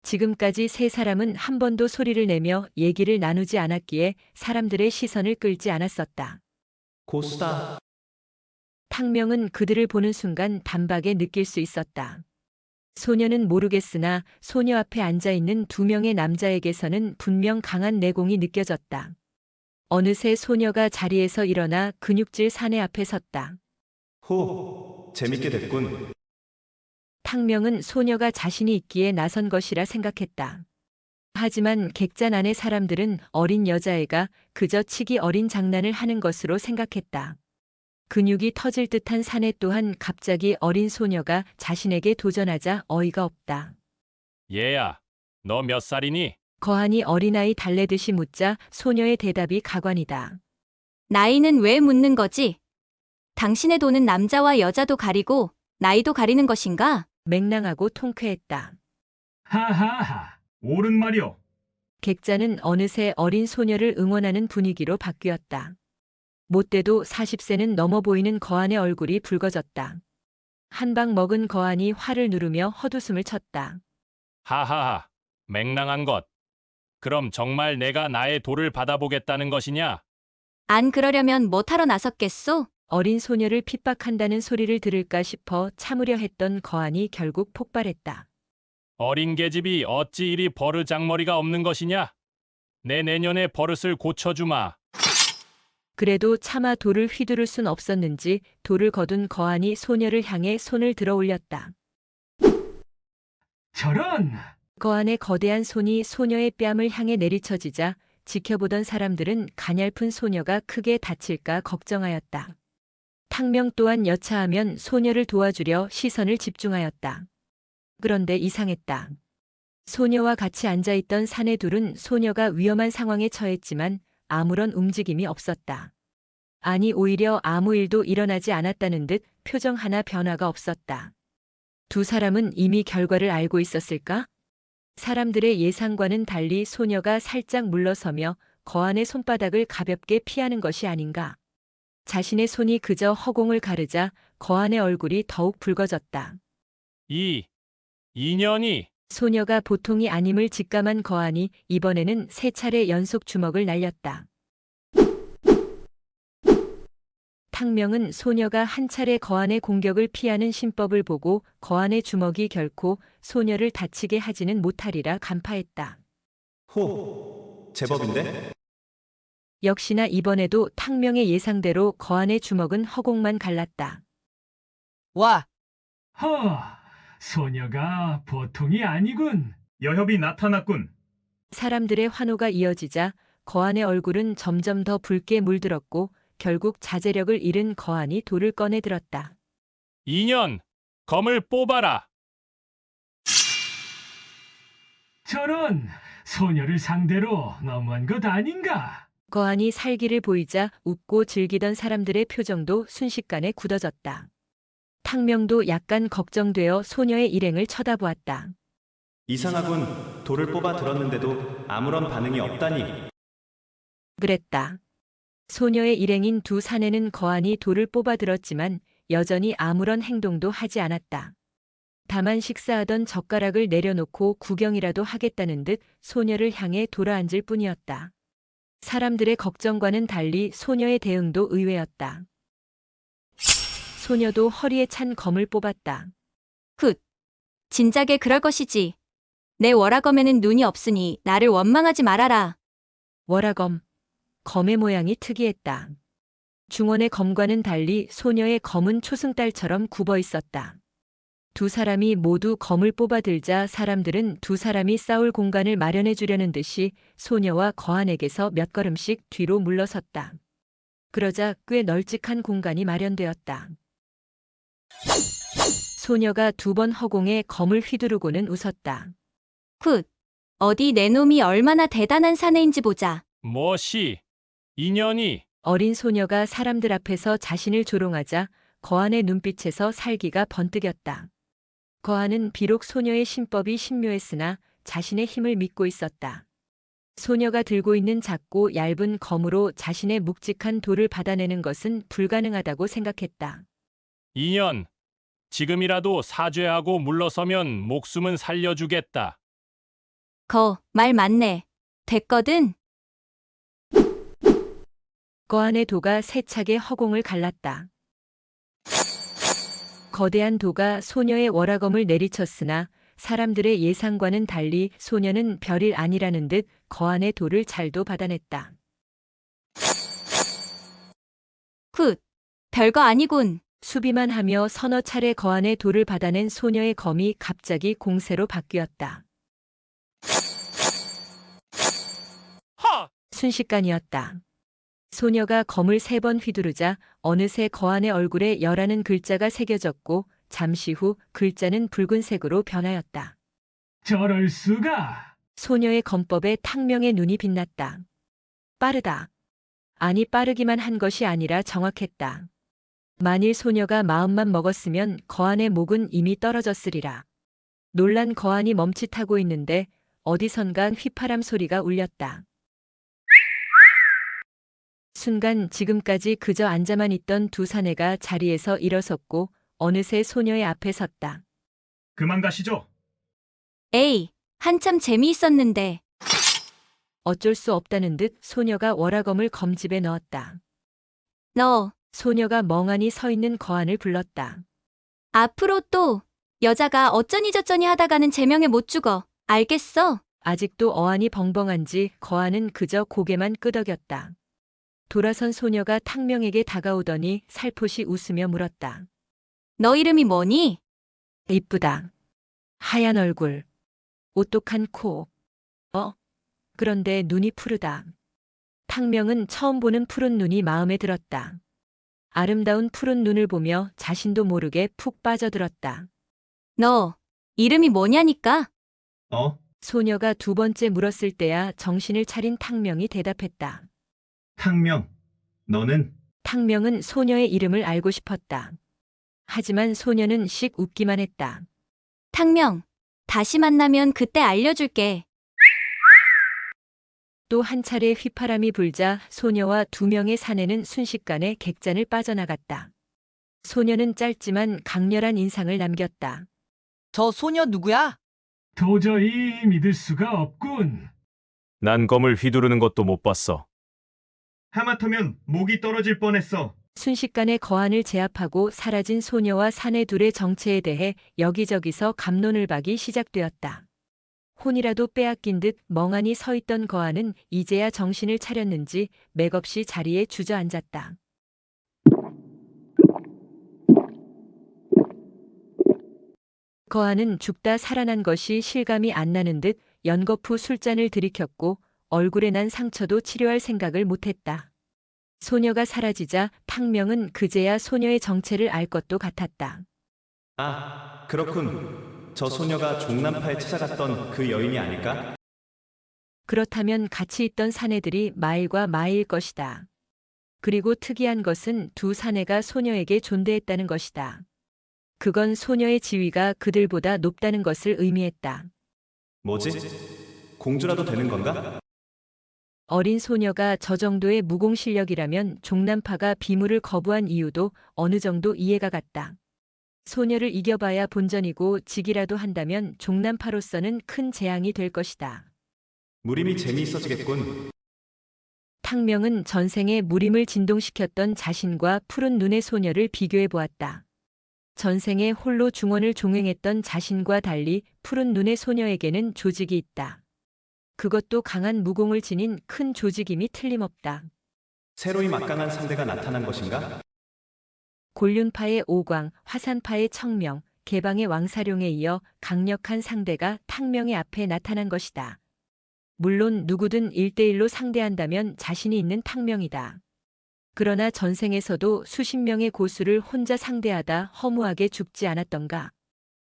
지금까지 3사람은 한 번도 소리를 내며 얘기를 나누지 않았기에 사람들의 시선을 끌지 않았었다. 고수다. 탕명은 그들을 보는 순간 단박에 느낄 수 있었다. 소녀는 모르겠으나 소녀 앞에 앉아있는 2명의 남자에게서는 분명 강한 내공이 느껴졌다. 어느새 소녀가 자리에서 일어나 근육질 사내 앞에 섰다. 호, 재밌게 됐군. 탕명은 소녀가 자신이 있기에 나선 것이라 생각했다. 하지만 객잔 안의 사람들은 어린 여자애가 그저 치기 어린 장난을 하는 것으로 생각했다. 근육이 터질 듯한 사내 또한 갑자기 어린 소녀가 자신에게 도전하자 어이가 없다. 얘야, 너 몇 살이니? 거한이 어린아이 달래듯이 묻자 소녀의 대답이 가관이다. 나이는 왜 묻는 거지? 당신의 도는 남자와 여자도 가리고 나이도 가리는 것인가? 맹랑하고 통쾌했다. 하하하, 옳은 말이오. 객잔은 어느새 어린 소녀를 응원하는 분위기로 바뀌었다. 못돼도 40세는 넘어 보이는 거한의 얼굴이 붉어졌다. 한 방 먹은 거한이 화를 누르며 헛웃음을 쳤다. 하하하, 맹랑한 것. 그럼 정말 내가 나의 도를 받아보겠다는 것이냐? 안 그러려면 못하러 나섰겠소? 어린 소녀를 핍박한다는 소리를 들을까 싶어 참으려 했던 거한이 결국 폭발했다. 어린 계집이 어찌 이리 버르장머리가 없는 것이냐? 내 내년에 버릇을 고쳐주마. 그래도 차마 돌을 휘두를 순 없었는지 돌을 거둔 거한이 소녀를 향해 손을 들어 올렸다. 저런! 거한의 거대한 손이 소녀의 뺨을 향해 내리쳐지자 지켜보던 사람들은 가냘픈 소녀가 크게 다칠까 걱정하였다. 탕명 또한 여차하면 소녀를 도와주려 시선을 집중하였다. 그런데 이상했다. 소녀와 같이 앉아있던 사내 둘은 소녀가 위험한 상황에 처했지만 아무런 움직임이 없었다. 아니 오히려 아무 일도 일어나지 않았다는 듯 표정 하나 변화가 없었다. 2사람은 이미 결과를 알고 있었을까? 사람들의 예상과는 달리 소녀가 살짝 물러서며 거한의 손바닥을 가볍게 피하는 것이 아닌가. 자신의 손이 그저 허공을 가르자 거한의 얼굴이 더욱 붉어졌다. 이 인연이 소녀가 보통이 아님을 직감한 거한이 이번에는 3차례 연속 주먹을 날렸다. 탕명은 소녀가 한 차례 거한의 공격을 피하는 신법을 보고 거한의 주먹이 결코 소녀를 다치게 하지는 못하리라 간파했다. 호, 제법인데? 역시나 이번에도 탕명의 예상대로 거한의 주먹은 허공만 갈랐다. 와, 소녀가 보통이 아니군. 여협이 나타났군. 사람들의 환호가 이어지자 거한의 얼굴은 점점 더 붉게 물들었고 결국 자제력을 잃은 거한이 돌을 꺼내 들었다. 인연, 검을 뽑아라. 저런! 소녀를 상대로 너무한 것 아닌가? 거한이 살기를 보이자 웃고 즐기던 사람들의 표정도 순식간에 굳어졌다. 탕명도 약간 걱정되어 소녀의 일행을 쳐다보았다. 이상하군. 돌을 뽑아 들었는데도 아무런 반응이 없다니. 그랬다. 소녀의 일행인 2 사내는 거한이 돌을 뽑아 들었지만 여전히 아무런 행동도 하지 않았다. 다만 식사하던 젓가락을 내려놓고 구경이라도 하겠다는 듯 소녀를 향해 돌아앉을 뿐이었다. 사람들의 걱정과는 달리 소녀의 대응도 의외였다. 소녀도 허리에 찬 검을 뽑았다. 굿. 진작에 그럴 것이지. 내 월화검에는 눈이 없으니 나를 원망하지 말아라. 월화검. 검의 모양이 특이했다. 중원의 검과는 달리 소녀의 검은 초승달처럼 굽어 있었다. 2 사람이 모두 검을 뽑아 들자 사람들은 2 사람이 싸울 공간을 마련해 주려는 듯이 소녀와 거한에게서 몇 걸음씩 뒤로 물러섰다. 그러자 꽤 널찍한 공간이 마련되었다. 소녀가 2번 허공에 검을 휘두르고는 웃었다. 굿. 어디 내 놈이 얼마나 대단한 사내인지 보자. 뭐시? 인연이 어린 소녀가 사람들 앞에서 자신을 조롱하자 거한의 눈빛에서 살기가 번뜩였다. 거한은 비록 소녀의 신법이 신묘했으나 자신의 힘을 믿고 있었다. 소녀가 들고 있는 작고 얇은 검으로 자신의 묵직한 돌을 받아내는 것은 불가능하다고 생각했다. 인연. 지금이라도 사죄하고 물러서면 목숨은 살려주겠다. 말 맞네. 됐거든. 거한의 도가 세차게 허공을 갈랐다. 거대한 도가 소녀의 월화검을 내리쳤으나 사람들의 예상과는 달리 소녀는 별일 아니라는 듯 거한의 돌을 잘도 받아냈다. 굿. 별거 아니군. 수비만 하며 서너 차례 거한의 돌을 받아낸 소녀의 검이 갑자기 공세로 바뀌었다. 하! 순식간이었다. 소녀가 검을 3번 휘두르자 어느새 거한의 얼굴에 여라는 글자가 새겨졌고 잠시 후 글자는 붉은색으로 변하였다. 저럴 수가. 소녀의 검법에 탕명의 눈이 빛났다. 빠르다. 아니 빠르기만 한 것이 아니라 정확했다. 만일 소녀가 마음만 먹었으면 거한의 목은 이미 떨어졌으리라. 놀란 거한이 멈칫하고 있는데 어디선가 휘파람 소리가 울렸다. 순간 지금까지 그저 앉아만 있던 두 사내가 자리에서 일어섰고 어느새 소녀의 앞에 섰다. 그만 가시죠. 에이, 한참 재미있었는데. 어쩔 수 없다는 듯 소녀가 월화검을 검집에 넣었다. 너, 소녀가 멍하니 서 있는 거한을 불렀다. 앞으로 또 여자가 어쩌니 저쩌니 하다가는 제명에 못 죽어. 알겠어? 아직도 어안이 벙벙한지 거한은 그저 고개만 끄덕였다. 돌아선 소녀가 탕명에게 다가오더니 살포시 웃으며 물었다. 너 이름이 뭐니? 이쁘다. 하얀 얼굴. 오똑한 코. 그런데 눈이 푸르다. 탕명은 처음 보는 푸른 눈이 마음에 들었다. 아름다운 푸른 눈을 보며 자신도 모르게 푹 빠져들었다. 너, 이름이 뭐냐니까? 소녀가 2번째 물었을 때야 정신을 차린 탕명이 대답했다. 탕명, 너는? 탕명은 소녀의 이름을 알고 싶었다. 하지만 소녀는 씩 웃기만 했다. 탕명, 다시 만나면 그때 알려줄게. 또 한 차례 휘파람이 불자 소녀와 2명의 사내는 순식간에 객잔을 빠져나갔다. 소녀는 짧지만 강렬한 인상을 남겼다. 저 소녀 누구야? 도저히 믿을 수가 없군. 난 검을 휘두르는 것도 못 봤어. 하마터면 목이 떨어질 뻔했어. 순식간에 거한을 제압하고 사라진 소녀와 사내 둘의 정체에 대해 여기저기서 갑론을박이 시작되었다. 혼이라도 빼앗긴 듯 멍하니 서 있던 거한은 이제야 정신을 차렸는지 맥없이 자리에 주저앉았다. 거한은 죽다 살아난 것이 실감이 안 나는 듯 연거푸 술잔을 들이켰고 얼굴에 난 상처도 치료할 생각을 못했다. 소녀가 사라지자 탕명은 그제야 소녀의 정체를 알 것도 같았다. 아, 그렇군. 저 소녀가 종남파에 찾아갔던 그 여인이 아닐까? 그렇다면 같이 있던 사내들이 마일과 마일일 것이다. 그리고 특이한 것은 2 사내가 소녀에게 존대했다는 것이다. 그건 소녀의 지위가 그들보다 높다는 것을 의미했다. 뭐지? 공주라도 되는 건가? 어린 소녀가 저 정도의 무공 실력이라면 종남파가 비물을 거부한 이유도 어느 정도 이해가 갔다. 소녀를 이겨봐야 본전이고 지기라도 한다면 종남파로서는 큰 재앙이 될 것이다. 무림이 재미있어지겠군. 탕명은 전생에 무림을 진동시켰던 자신과 푸른 눈의 소녀를 비교해 보았다. 전생에 홀로 중원을 종행했던 자신과 달리 푸른 눈의 소녀에게는 조직이 있다. 그것도 강한 무공을 지닌 큰 조직임이 틀림없다. 새로이 막강한 상대가 나타난 것인가? 곤륜파의 오광, 화산파의 청명, 개방의 왕사룡에 이어 강력한 상대가 탕명의 앞에 나타난 것이다. 물론 누구든 1대1로 상대한다면 자신이 있는 탕명이다. 그러나 전생에서도 수십 명의 고수를 혼자 상대하다 허무하게 죽지 않았던가.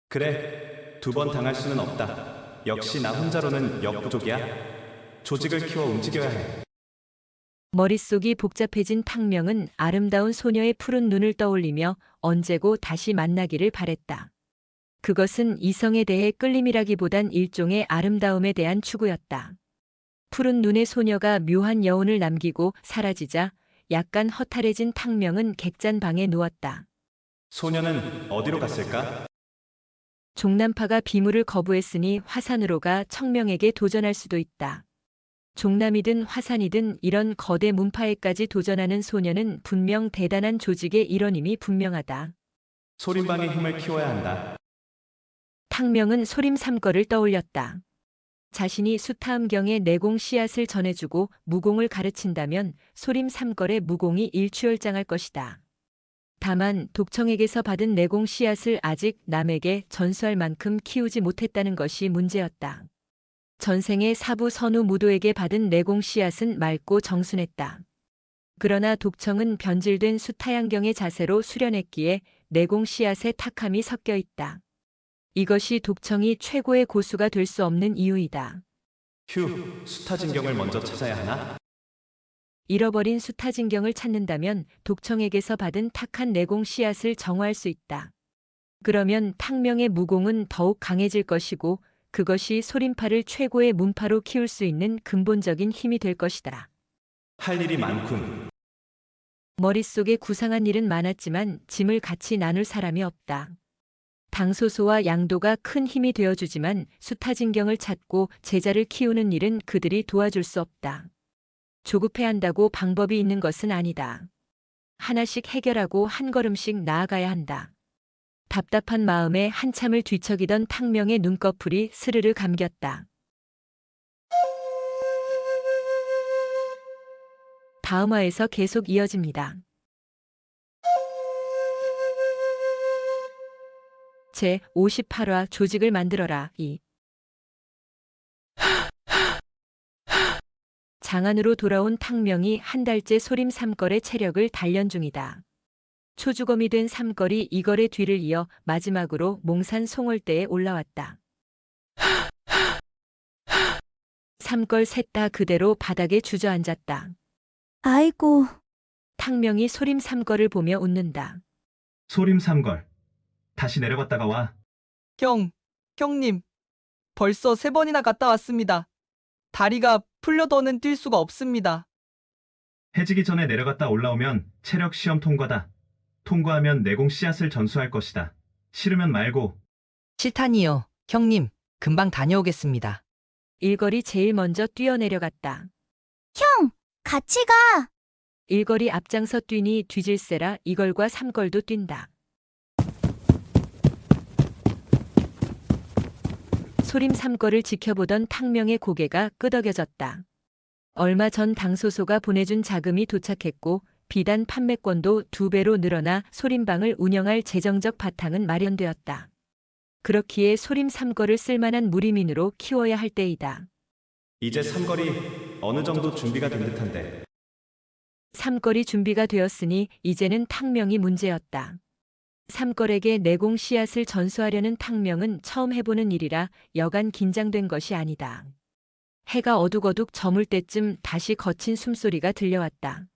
그래, 2번 당할 수는 없다. 역시 나 혼자로는 역부족이야. 조직을 키워 움직여야 해. 머릿속이 복잡해진 탕명은 아름다운 소녀의 푸른 눈을 떠올리며 언제고 다시 만나기를 바랬다. 그것은 이성에 대해 끌림이라기보단 일종의 아름다움에 대한 추구였다. 푸른 눈의 소녀가 묘한 여운을 남기고 사라지자 약간 허탈해진 탕명은 객잔방에 누웠다. 소녀는 어디로 갔을까? 종남파가 비물을 거부했으니 화산으로 가 청명에게 도전할 수도 있다. 종남이든 화산이든 이런 거대 문파에까지 도전하는 소녀는 분명 대단한 조직의 일원임이 분명하다. 소림방의 힘을 키워야 한다. 탕명은 소림삼거를 떠올렸다. 자신이 수타음경에 내공 씨앗을 전해주고 무공을 가르친다면 소림삼걸의 무공이 일취월장할 것이다. 다만 독청에게서 받은 내공 씨앗을 아직 남에게 전수할 만큼 키우지 못했다는 것이 문제였다. 전생의 사부 선우 무도에게 받은 내공 씨앗은 맑고 정순했다. 그러나 독청은 변질된 수타양경의 자세로 수련했기에 내공 씨앗의 탁함이 섞여 있다. 이것이 독청이 최고의 고수가 될 수 없는 이유이다. 휴, 수타진경을 먼저 찾아야 하나? 잃어버린 수타진경을 찾는다면 독청에게서 받은 탁한 내공 씨앗을 정화할 수 있다. 그러면 탕명의 무공은 더욱 강해질 것이고 그것이 소림파를 최고의 문파로 키울 수 있는 근본적인 힘이 될 것이다. 할 일이 많군. 머릿속에 구상한 일은 많았지만 짐을 같이 나눌 사람이 없다. 당소소와 양도가 큰 힘이 되어주지만 수타진경을 찾고 제자를 키우는 일은 그들이 도와줄 수 없다. 조급해한다고 방법이 있는 것은 아니다. 하나씩 해결하고 한 걸음씩 나아가야 한다. 답답한 마음에 한참을 뒤척이던 탕명의 눈꺼풀이 스르르 감겼다. 다음 화에서 계속 이어집니다. 제 58화 조직을 만들어라 2. 장안으로 돌아온 탕명이 한 달째 소림 삼걸의 체력을 단련 중이다. 초주검이 된 삼걸이 이걸의 뒤를 이어 마지막으로 몽산 송월대에 올라왔다. 삼걸 셋 다 그대로 바닥에 주저앉았다. 아이고, 탕명이 소림 삼걸을 보며 웃는다. 소림삼걸. 다시 내려갔다가 와. 형님. 벌써 3번이나 갔다 왔습니다. 다리가 풀려 더는 뛸 수가 없습니다. 해지기 전에 내려갔다 올라오면 체력 시험 통과다. 통과하면 내공 씨앗을 전수할 것이다. 싫으면 말고. 실탄이요. 형님, 금방 다녀오겠습니다. 일걸이 제일 먼저 뛰어내려갔다. 형, 같이 가. 일걸이 앞장서 뛰니 뒤질세라 이걸과 삼걸도 뛴다. 소림 삼걸을 지켜보던 탕명의 고개가 끄덕여졌다. 얼마 전 당소소가 보내준 자금이 도착했고 비단 판매권도 2배로 늘어나 소림방을 운영할 재정적 바탕은 마련되었다. 그렇기에 소림 삼걸을 쓸만한 무리민으로 키워야 할 때이다. 이제 삼걸이 어느 정도 준비가 된 듯한데. 삼걸이 준비가 되었으니 이제는 탕명이 문제였다. 삼걸에게 내공 씨앗을 전수하려는 탕명은 처음 해보는 일이라 여간 긴장된 것이 아니다. 해가 어둑어둑 저물 때쯤 다시 거친 숨소리가 들려왔다.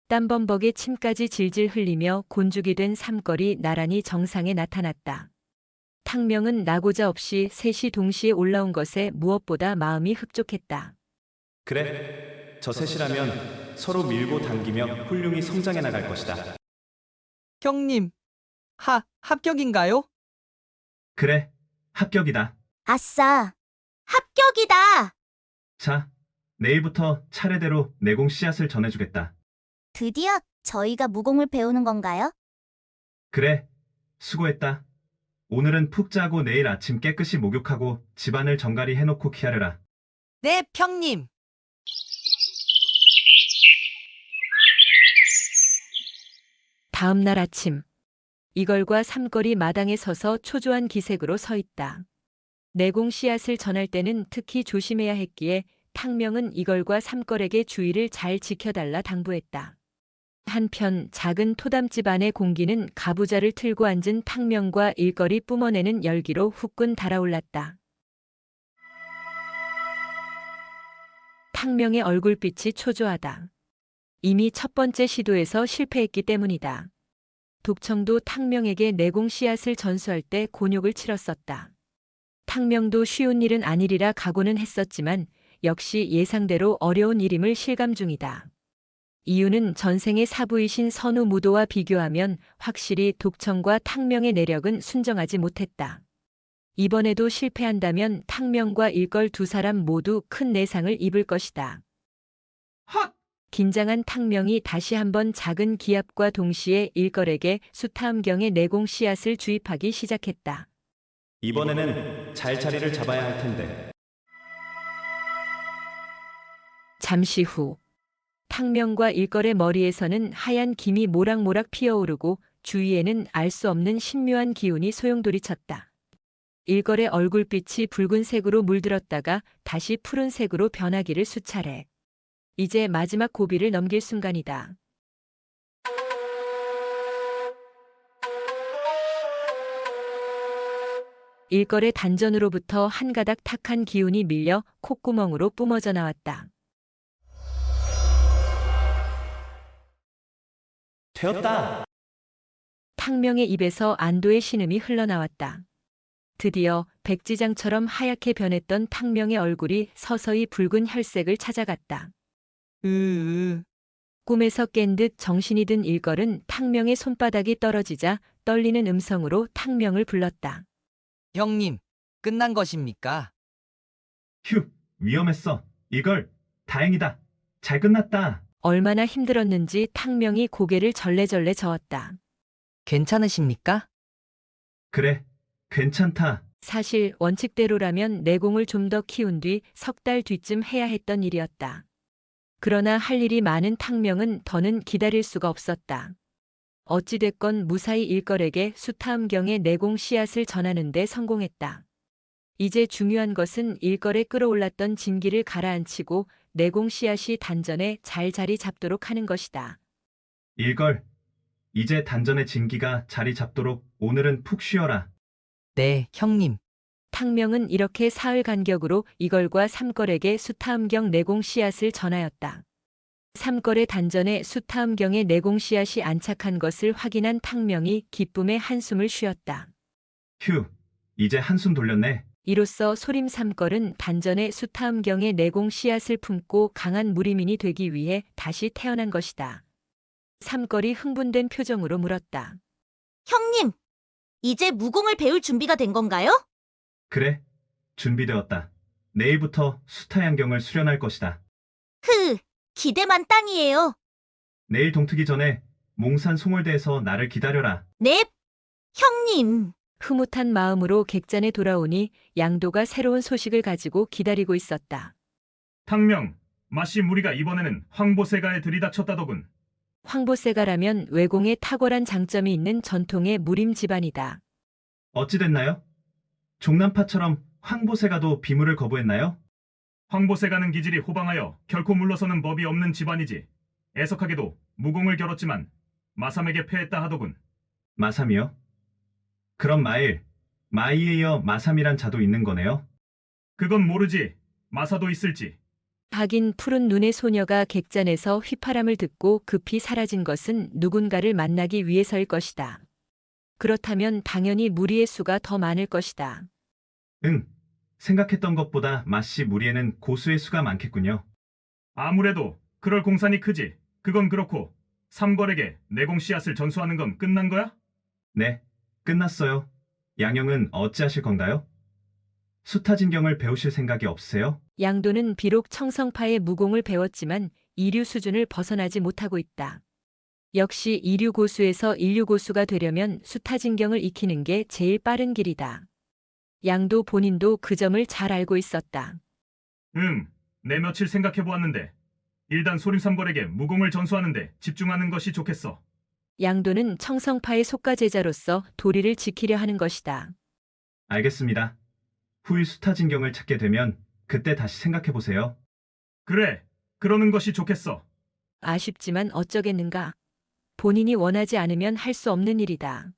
땀범벅에 침까지 질질 흘리며 곤죽이 된 삼걸이 나란히 정상에 나타났다. 탕명은 나고자 없이 셋이 동시에 올라온 것에 무엇보다 마음이 흡족했다. 그래, 저 셋이라면 서로 밀고 당기며 훌륭히 성장해 나갈 것이다. 형님, 합격인가요? 그래, 합격이다. 아싸, 합격이다. 자, 내일부터 차례대로 내공 씨앗을 전해주겠다. 드디어 저희가 무공을 배우는 건가요? 그래, 수고했다. 오늘은 푹 자고 내일 아침 깨끗이 목욕하고 집안을 정갈히 해놓고 기다려라. 네, 형님. 다음 날 아침, 이걸과 삼걸이 마당에 서서 초조한 기색으로 서 있다. 내공 씨앗을 전할 때는 특히 조심해야 했기에 탕명은 이걸과 삼걸에게 주의를 잘 지켜달라 당부했다. 한편 작은 토담집 안의 공기는 가부좌를 틀고 앉은 탕명과 일거리 뿜어내는 열기로 후끈 달아올랐다. 탕명의 얼굴빛이 초조하다. 이미 첫 번째 시도에서 실패했기 때문이다. 독청도 탕명에게 내공 씨앗을 전수할 때 곤욕을 치렀었다. 탕명도 쉬운 일은 아니리라 각오는 했었지만 역시 예상대로 어려운 일임을 실감 중이다. 이유는 전생의 사부이신 선우 무도와 비교하면 확실히 독청과 탕명의 내력은 순정하지 못했다. 이번에도 실패한다면 탕명과 일걸 두 사람 모두 큰 내상을 입을 것이다. 헛! 긴장한 탕명이 다시 한번 작은 기압과 동시에 일걸에게 수타함경의 내공 씨앗을 주입하기 시작했다. 이번에는 잘 자리를 잡아야 할 텐데. 잠시 후 탕명과 일걸의 머리에서는 하얀 김이 모락모락 피어오르고 주위에는 알 수 없는 신묘한 기운이 소용돌이쳤다. 일걸의 얼굴빛이 붉은색으로 물들었다가 다시 푸른색으로 변하기를 수차례. 이제 마지막 고비를 넘길 순간이다. 일걸의 단전으로부터 한 가닥 탁한 기운이 밀려 콧구멍으로 뿜어져 나왔다. 되었다. 탕명의 입에서 안도의 신음이 흘러나왔다. 드디어 백지장처럼 하얗게 변했던 탕명의 얼굴이 서서히 붉은 혈색을 찾아갔다. 꿈에서 깬 듯 정신이 든 일걸은 탕명의 손바닥이 떨어지자 떨리는 음성으로 탕명을 불렀다. 형님, 끝난 것입니까? 휴, 위험했어. 이걸, 다행이다. 잘 끝났다. 얼마나 힘들었는지 탕명이 고개를 절레절레 저었다. 괜찮으십니까? 그래, 괜찮다. 사실 원칙대로라면 내공을 좀 더 키운 뒤 석 달 뒤쯤 해야 했던 일이었다. 그러나 할 일이 많은 탕명은 더는 기다릴 수가 없었다. 어찌됐건 무사히 일걸에게 수타함경의 내공 씨앗을 전하는 데 성공했다. 이제 중요한 것은 일걸에 끌어올랐던 진기를 가라앉히고 내공 씨앗이 단전에 잘 자리 잡도록 하는 것이다. 일걸, 이제 단전의 진기가 자리 잡도록 오늘은 푹 쉬어라. 네, 형님. 탕명은 이렇게 사흘 간격으로 이걸과 삼걸에게 수타함경 내공 씨앗을 전하였다. 삼걸의 단전에 수타함경의 내공 씨앗이 안착한 것을 확인한 탕명이 기쁨의 한숨을 쉬었다. 휴, 이제 한숨 돌렸네. 이로써 소림 삼걸은 단전에 수타함경의 내공 씨앗을 품고 강한 무리민이 되기 위해 다시 태어난 것이다. 삼걸이 흥분된 표정으로 물었다. 형님, 이제 무공을 배울 준비가 된 건가요? 그래, 준비되었다. 내일부터 수타양경을 수련할 것이다. 기대만 땅이에요. 내일 동트기 전에 몽산 송월대에서 나를 기다려라. 넵, 형님. 흐뭇한 마음으로 객잔에 돌아오니 양도가 새로운 소식을 가지고 기다리고 있었다. 탕명, 마씨 무리가 이번에는 황보세가에 들이닥쳤다더군. 황보세가라면 외공에 탁월한 장점이 있는 전통의 무림 집안이다. 어찌 됐나요? 종남파처럼 황보세가도 비물을 거부했나요? 황보세가는 기질이 호방하여 결코 물러서는 법이 없는 집안이지. 애석하게도 무공을 겨뤘지만 마삼에게 패했다 하더군. 마삼이요? 그럼 마이에 이어 마삼이란 자도 있는 거네요? 그건 모르지. 마사도 있을지. 하긴 푸른 눈의 소녀가 객잔에서 휘파람을 듣고 급히 사라진 것은 누군가를 만나기 위해서일 것이다. 그렇다면 당연히 무리의 수가 더 많을 것이다. 응, 생각했던 것보다 마씨 무리에는 고수의 수가 많겠군요. 아무래도 그럴 공산이 크지. 그건 그렇고 삼걸에게 내공 씨앗을 전수하는 건 끝난 거야? 네, 끝났어요. 양형은 어찌하실 건가요? 수타진경을 배우실 생각이 없으세요? 양도는 비록 청성파의 무공을 배웠지만 이류 수준을 벗어나지 못하고 있다. 역시 이류 고수에서 인류 고수가 되려면 수타진경을 익히는 게 제일 빠른 길이다. 양도 본인도 그 점을 잘 알고 있었다. 내 며칠 생각해보았는데 일단 소림삼걸에게 무공을 전수하는데 집중하는 것이 좋겠어. 양도는 청성파의 속가제자로서 도리를 지키려 하는 것이다. 알겠습니다. 후일 수타진경을 찾게 되면 그때 다시 생각해보세요. 그래, 그러는 것이 좋겠어. 아쉽지만 어쩌겠는가. 본인이 원하지 않으면 할 수 없는 일이다.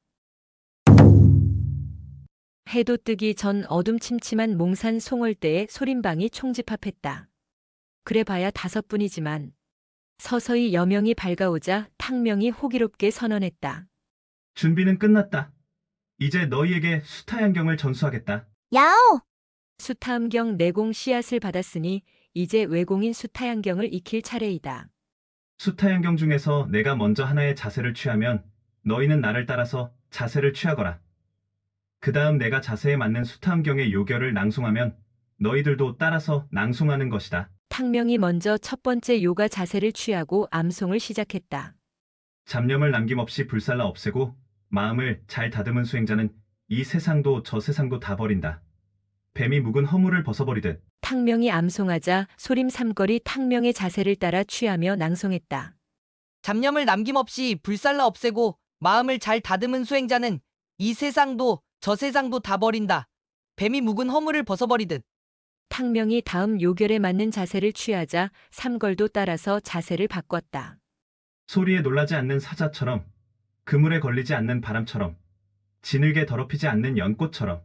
해도 뜨기 전 어둠침침한 몽산 송월대에 소림방이 총집합했다. 그래봐야 5분이지만 서서히 여명이 밝아오자 탕명이 호기롭게 선언했다. 준비는 끝났다. 이제 너희에게 수타양경을 전수하겠다. 야오! 수타음경 내공 씨앗을 받았으니 이제 외공인 수타양경을 익힐 차례이다. 수타양경 중에서 내가 먼저 하나의 자세를 취하면 너희는 나를 따라서 자세를 취하거라. 그 다음 내가 자세에 맞는 수타음경의 요결을 낭송하면 너희들도 따라서 낭송하는 것이다. 탕명이 먼저 첫 번째 요가 자세를 취하고 암송을 시작했다. 잡념을 남김없이 불살라 없애고 마음을 잘 다듬은 수행자는 이 세상도 저 세상도 다 버린다. 뱀이 묵은 허물을 벗어버리듯. 탕명이 암송하자 소림 삼걸이 탕명의 자세를 따라 취하며 낭송했다. 잡념을 남김없이 불살라 없애고 마음을 잘 다듬은 수행자는 이 세상도 저 세상도 다 버린다. 뱀이 묵은 허물을 벗어버리듯. 탕명이 다음 요결에 맞는 자세를 취하자 삼걸도 따라서 자세를 바꿨다. 소리에 놀라지 않는 사자처럼, 그물에 걸리지 않는 바람처럼, 지늘게 더럽히지 않는 연꽃처럼,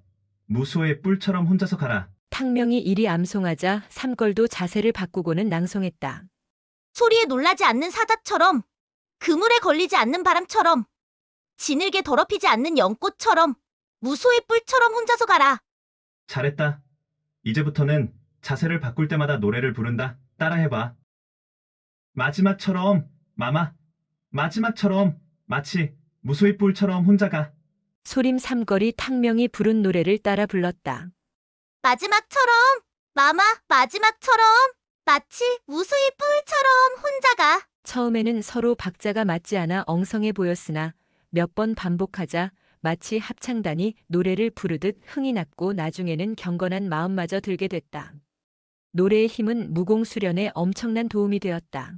무소의 뿔처럼 혼자서 가라. 탕명이 이리 암송하자 삼걸도 자세를 바꾸고는 낭송했다. 소리에 놀라지 않는 사자처럼, 그물에 걸리지 않는 바람처럼, 지늘게 더럽히지 않는 연꽃처럼, 무소의 뿔처럼 혼자서 가라. 잘했다. 이제부터는 자세를 바꿀 때마다 노래를 부른다. 따라해봐. 마지막처럼, 마마. 마지막처럼, 마치 무소의 뿔처럼 혼자 가. 소림 삼걸이 탕명이 부른 노래를 따라 불렀다. 마지막처럼, 마마, 마지막처럼, 마치 무수의 뿔처럼 혼자 가. 처음에는 서로 박자가 맞지 않아 엉성해 보였으나 몇 번 반복하자 마치 합창단이 노래를 부르듯 흥이 났고 나중에는 경건한 마음마저 들게 됐다. 노래의 힘은 무공수련에 엄청난 도움이 되었다.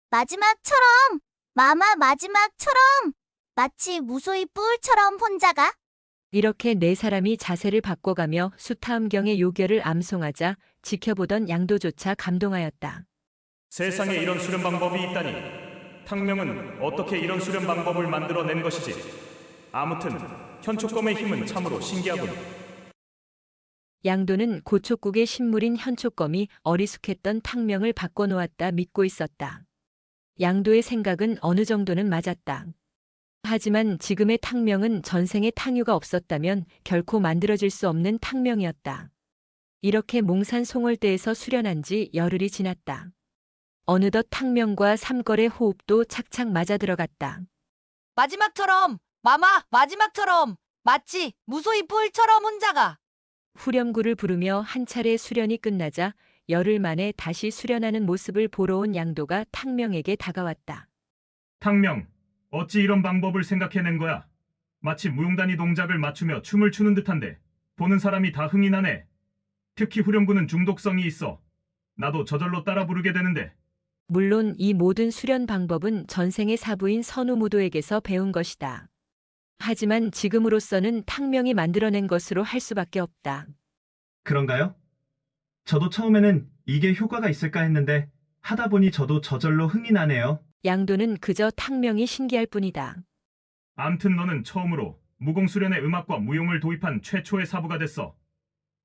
마지막처럼, 마마, 마지막처럼, 마치 무수의 뿔처럼 혼자 가. 이렇게 네 사람이 자세를 바꿔가며 수타음경의 요결을 암송하자 지켜보던 양도조차 감동하였다. 세상에 이런 수련 방법이 있다니. 탕명은 어떻게 이런 수련 방법을 만들어낸 것이지? 아무튼 현촉검의 힘은 참으로 신기하군. 양도는 고촉국의 신물인 현촉검이 어리숙했던 탕명을 바꿔놓았다 믿고 있었다. 양도의 생각은 어느 정도는 맞았다. 하지만 지금의 탕명은 전생에 탕유가 없었다면 결코 만들어질 수 없는 탕명이었다. 이렇게 몽산 송월대에서 수련한 지 열흘이 지났다. 어느덧 탕명과 삼걸의 호흡도 착착 맞아들어갔다. 마지막처럼, 마마, 마지막처럼, 마치 무소의 뿔처럼 혼자 가. 후렴구를 부르며 한 차례 수련이 끝나자 열흘 만에 다시 수련하는 모습을 보러 온 양도가 탕명에게 다가왔다. 탕명, 어찌 이런 방법을 생각해낸 거야? 마치 무용단위 동작을 맞추며 춤을 추는 듯한데 보는 사람이 다 흥이 나네. 특히 후렴구는 중독성이 있어. 나도 저절로 따라 부르게 되는데. 물론 이 모든 수련 방법은 전생의 사부인 선우무도에게서 배운 것이다. 하지만 지금으로서는 탕명이 만들어낸 것으로 할 수밖에 없다. 그런가요? 저도 처음에는 이게 효과가 있을까 했는데 하다 보니 저도 저절로 흥이 나네요. 양도는 그저 탕명이 신기할 뿐이다. 암튼 너는 처음으로 무공수련의 음악과 무용을 도입한 최초의 사부가 됐어.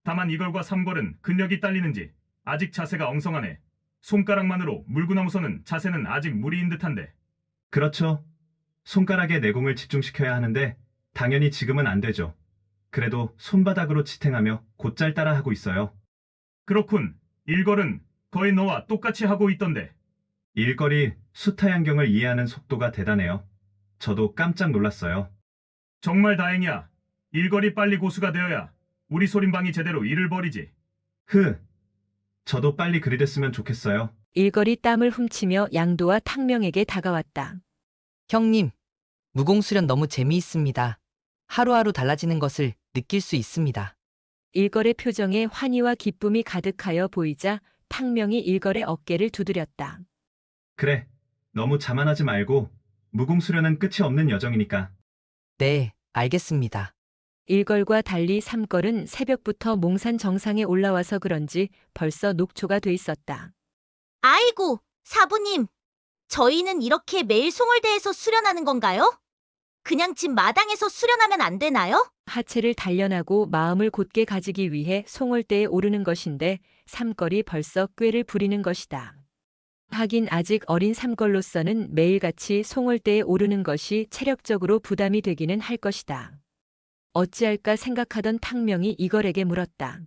다만 이걸과 삼걸은 근력이 딸리는지 아직 자세가 엉성하네. 손가락만으로 물구나무서는 자세는 아직 무리인 듯한데. 그렇죠. 손가락에 내공을 집중시켜야 하는데 당연히 지금은 안 되죠. 그래도 손바닥으로 지탱하며 곧잘 따라 하고 있어요. 그렇군. 일걸은 거의 너와 똑같이 하고 있던데. 일걸이 수타양경을 이해하는 속도가 대단해요. 저도 깜짝 놀랐어요. 정말 다행이야. 일걸이 빨리 고수가 되어야 우리 소림방이 제대로 일을 벌이지. 저도 빨리 그리 됐으면 좋겠어요. 일걸이 땀을 훔치며 양도와 탕명에게 다가왔다. 형님, 무공수련 너무 재미있습니다. 하루하루 달라지는 것을 느낄 수 있습니다. 일걸의 표정에 환희와 기쁨이 가득하여 보이자 탕명이 일걸의 어깨를 두드렸다. 그래, 너무 자만하지 말고 무공수련은 끝이 없는 여정이니까. 네, 알겠습니다. 일걸과 달리 삼걸은 새벽부터 몽산 정상에 올라와서 그런지 벌써 녹초가 돼 있었다. 아이고, 사부님. 저희는 이렇게 매일 송월대에서 수련하는 건가요? 그냥 집 마당에서 수련하면 안 되나요? 하체를 단련하고 마음을 곧게 가지기 위해 송월대에 오르는 것인데 삼걸이 벌써 꾀를 부리는 것이다. 하긴 아직 어린 삼걸로서는 매일같이 송월대에 오르는 것이 체력적으로 부담이 되기는 할 것이다. 어찌할까 생각하던 탕명이 이걸에게 물었다.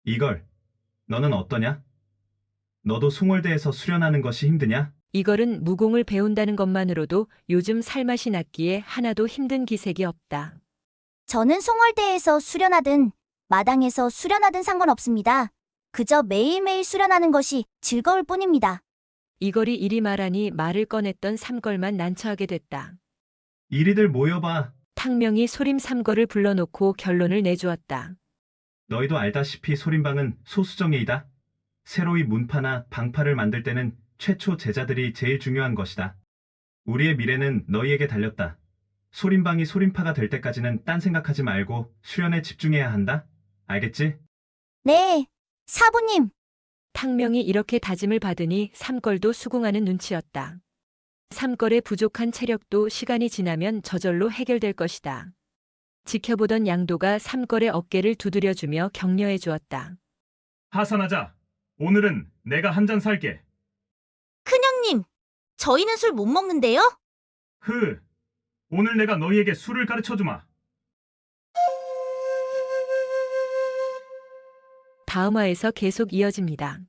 이걸, 너는 어떠냐? 너도 송월대에서 수련하는 것이 힘드냐? 이걸은 무공을 배운다는 것만으로도 요즘 살맛이 났기에 하나도 힘든 기색이 없다. 저는 송월대에서 수련하든 마당에서 수련하든 상관없습니다. 그저 매일매일 수련하는 것이 즐거울 뿐입니다. 이걸이 이리 말하니 말을 꺼냈던 삼걸만 난처하게 됐다. 이리들 모여봐. 탕명이 소림 삼걸을 불러놓고 결론을 내주었다. 너희도 알다시피 소림방은 소수정예이다. 새로이 문파나 방파를 만들 때는 최초 제자들이 제일 중요한 것이다. 우리의 미래는 너희에게 달렸다. 소림방이 소림파가 될 때까지는 딴 생각하지 말고 수련에 집중해야 한다. 알겠지? 네, 사부님. 탕명이 이렇게 다짐을 받으니 삼걸도 수긍하는 눈치였다. 삼걸의 부족한 체력도 시간이 지나면 저절로 해결될 것이다. 지켜보던 양도가 삼걸의 어깨를 두드려주며 격려해 주었다. 하산하자. 오늘은 내가 한 잔 살게. 큰형님, 저희는 술 못 먹는데요? 오늘 내가 너희에게 술을 가르쳐주마. 다음 화에서 계속 이어집니다.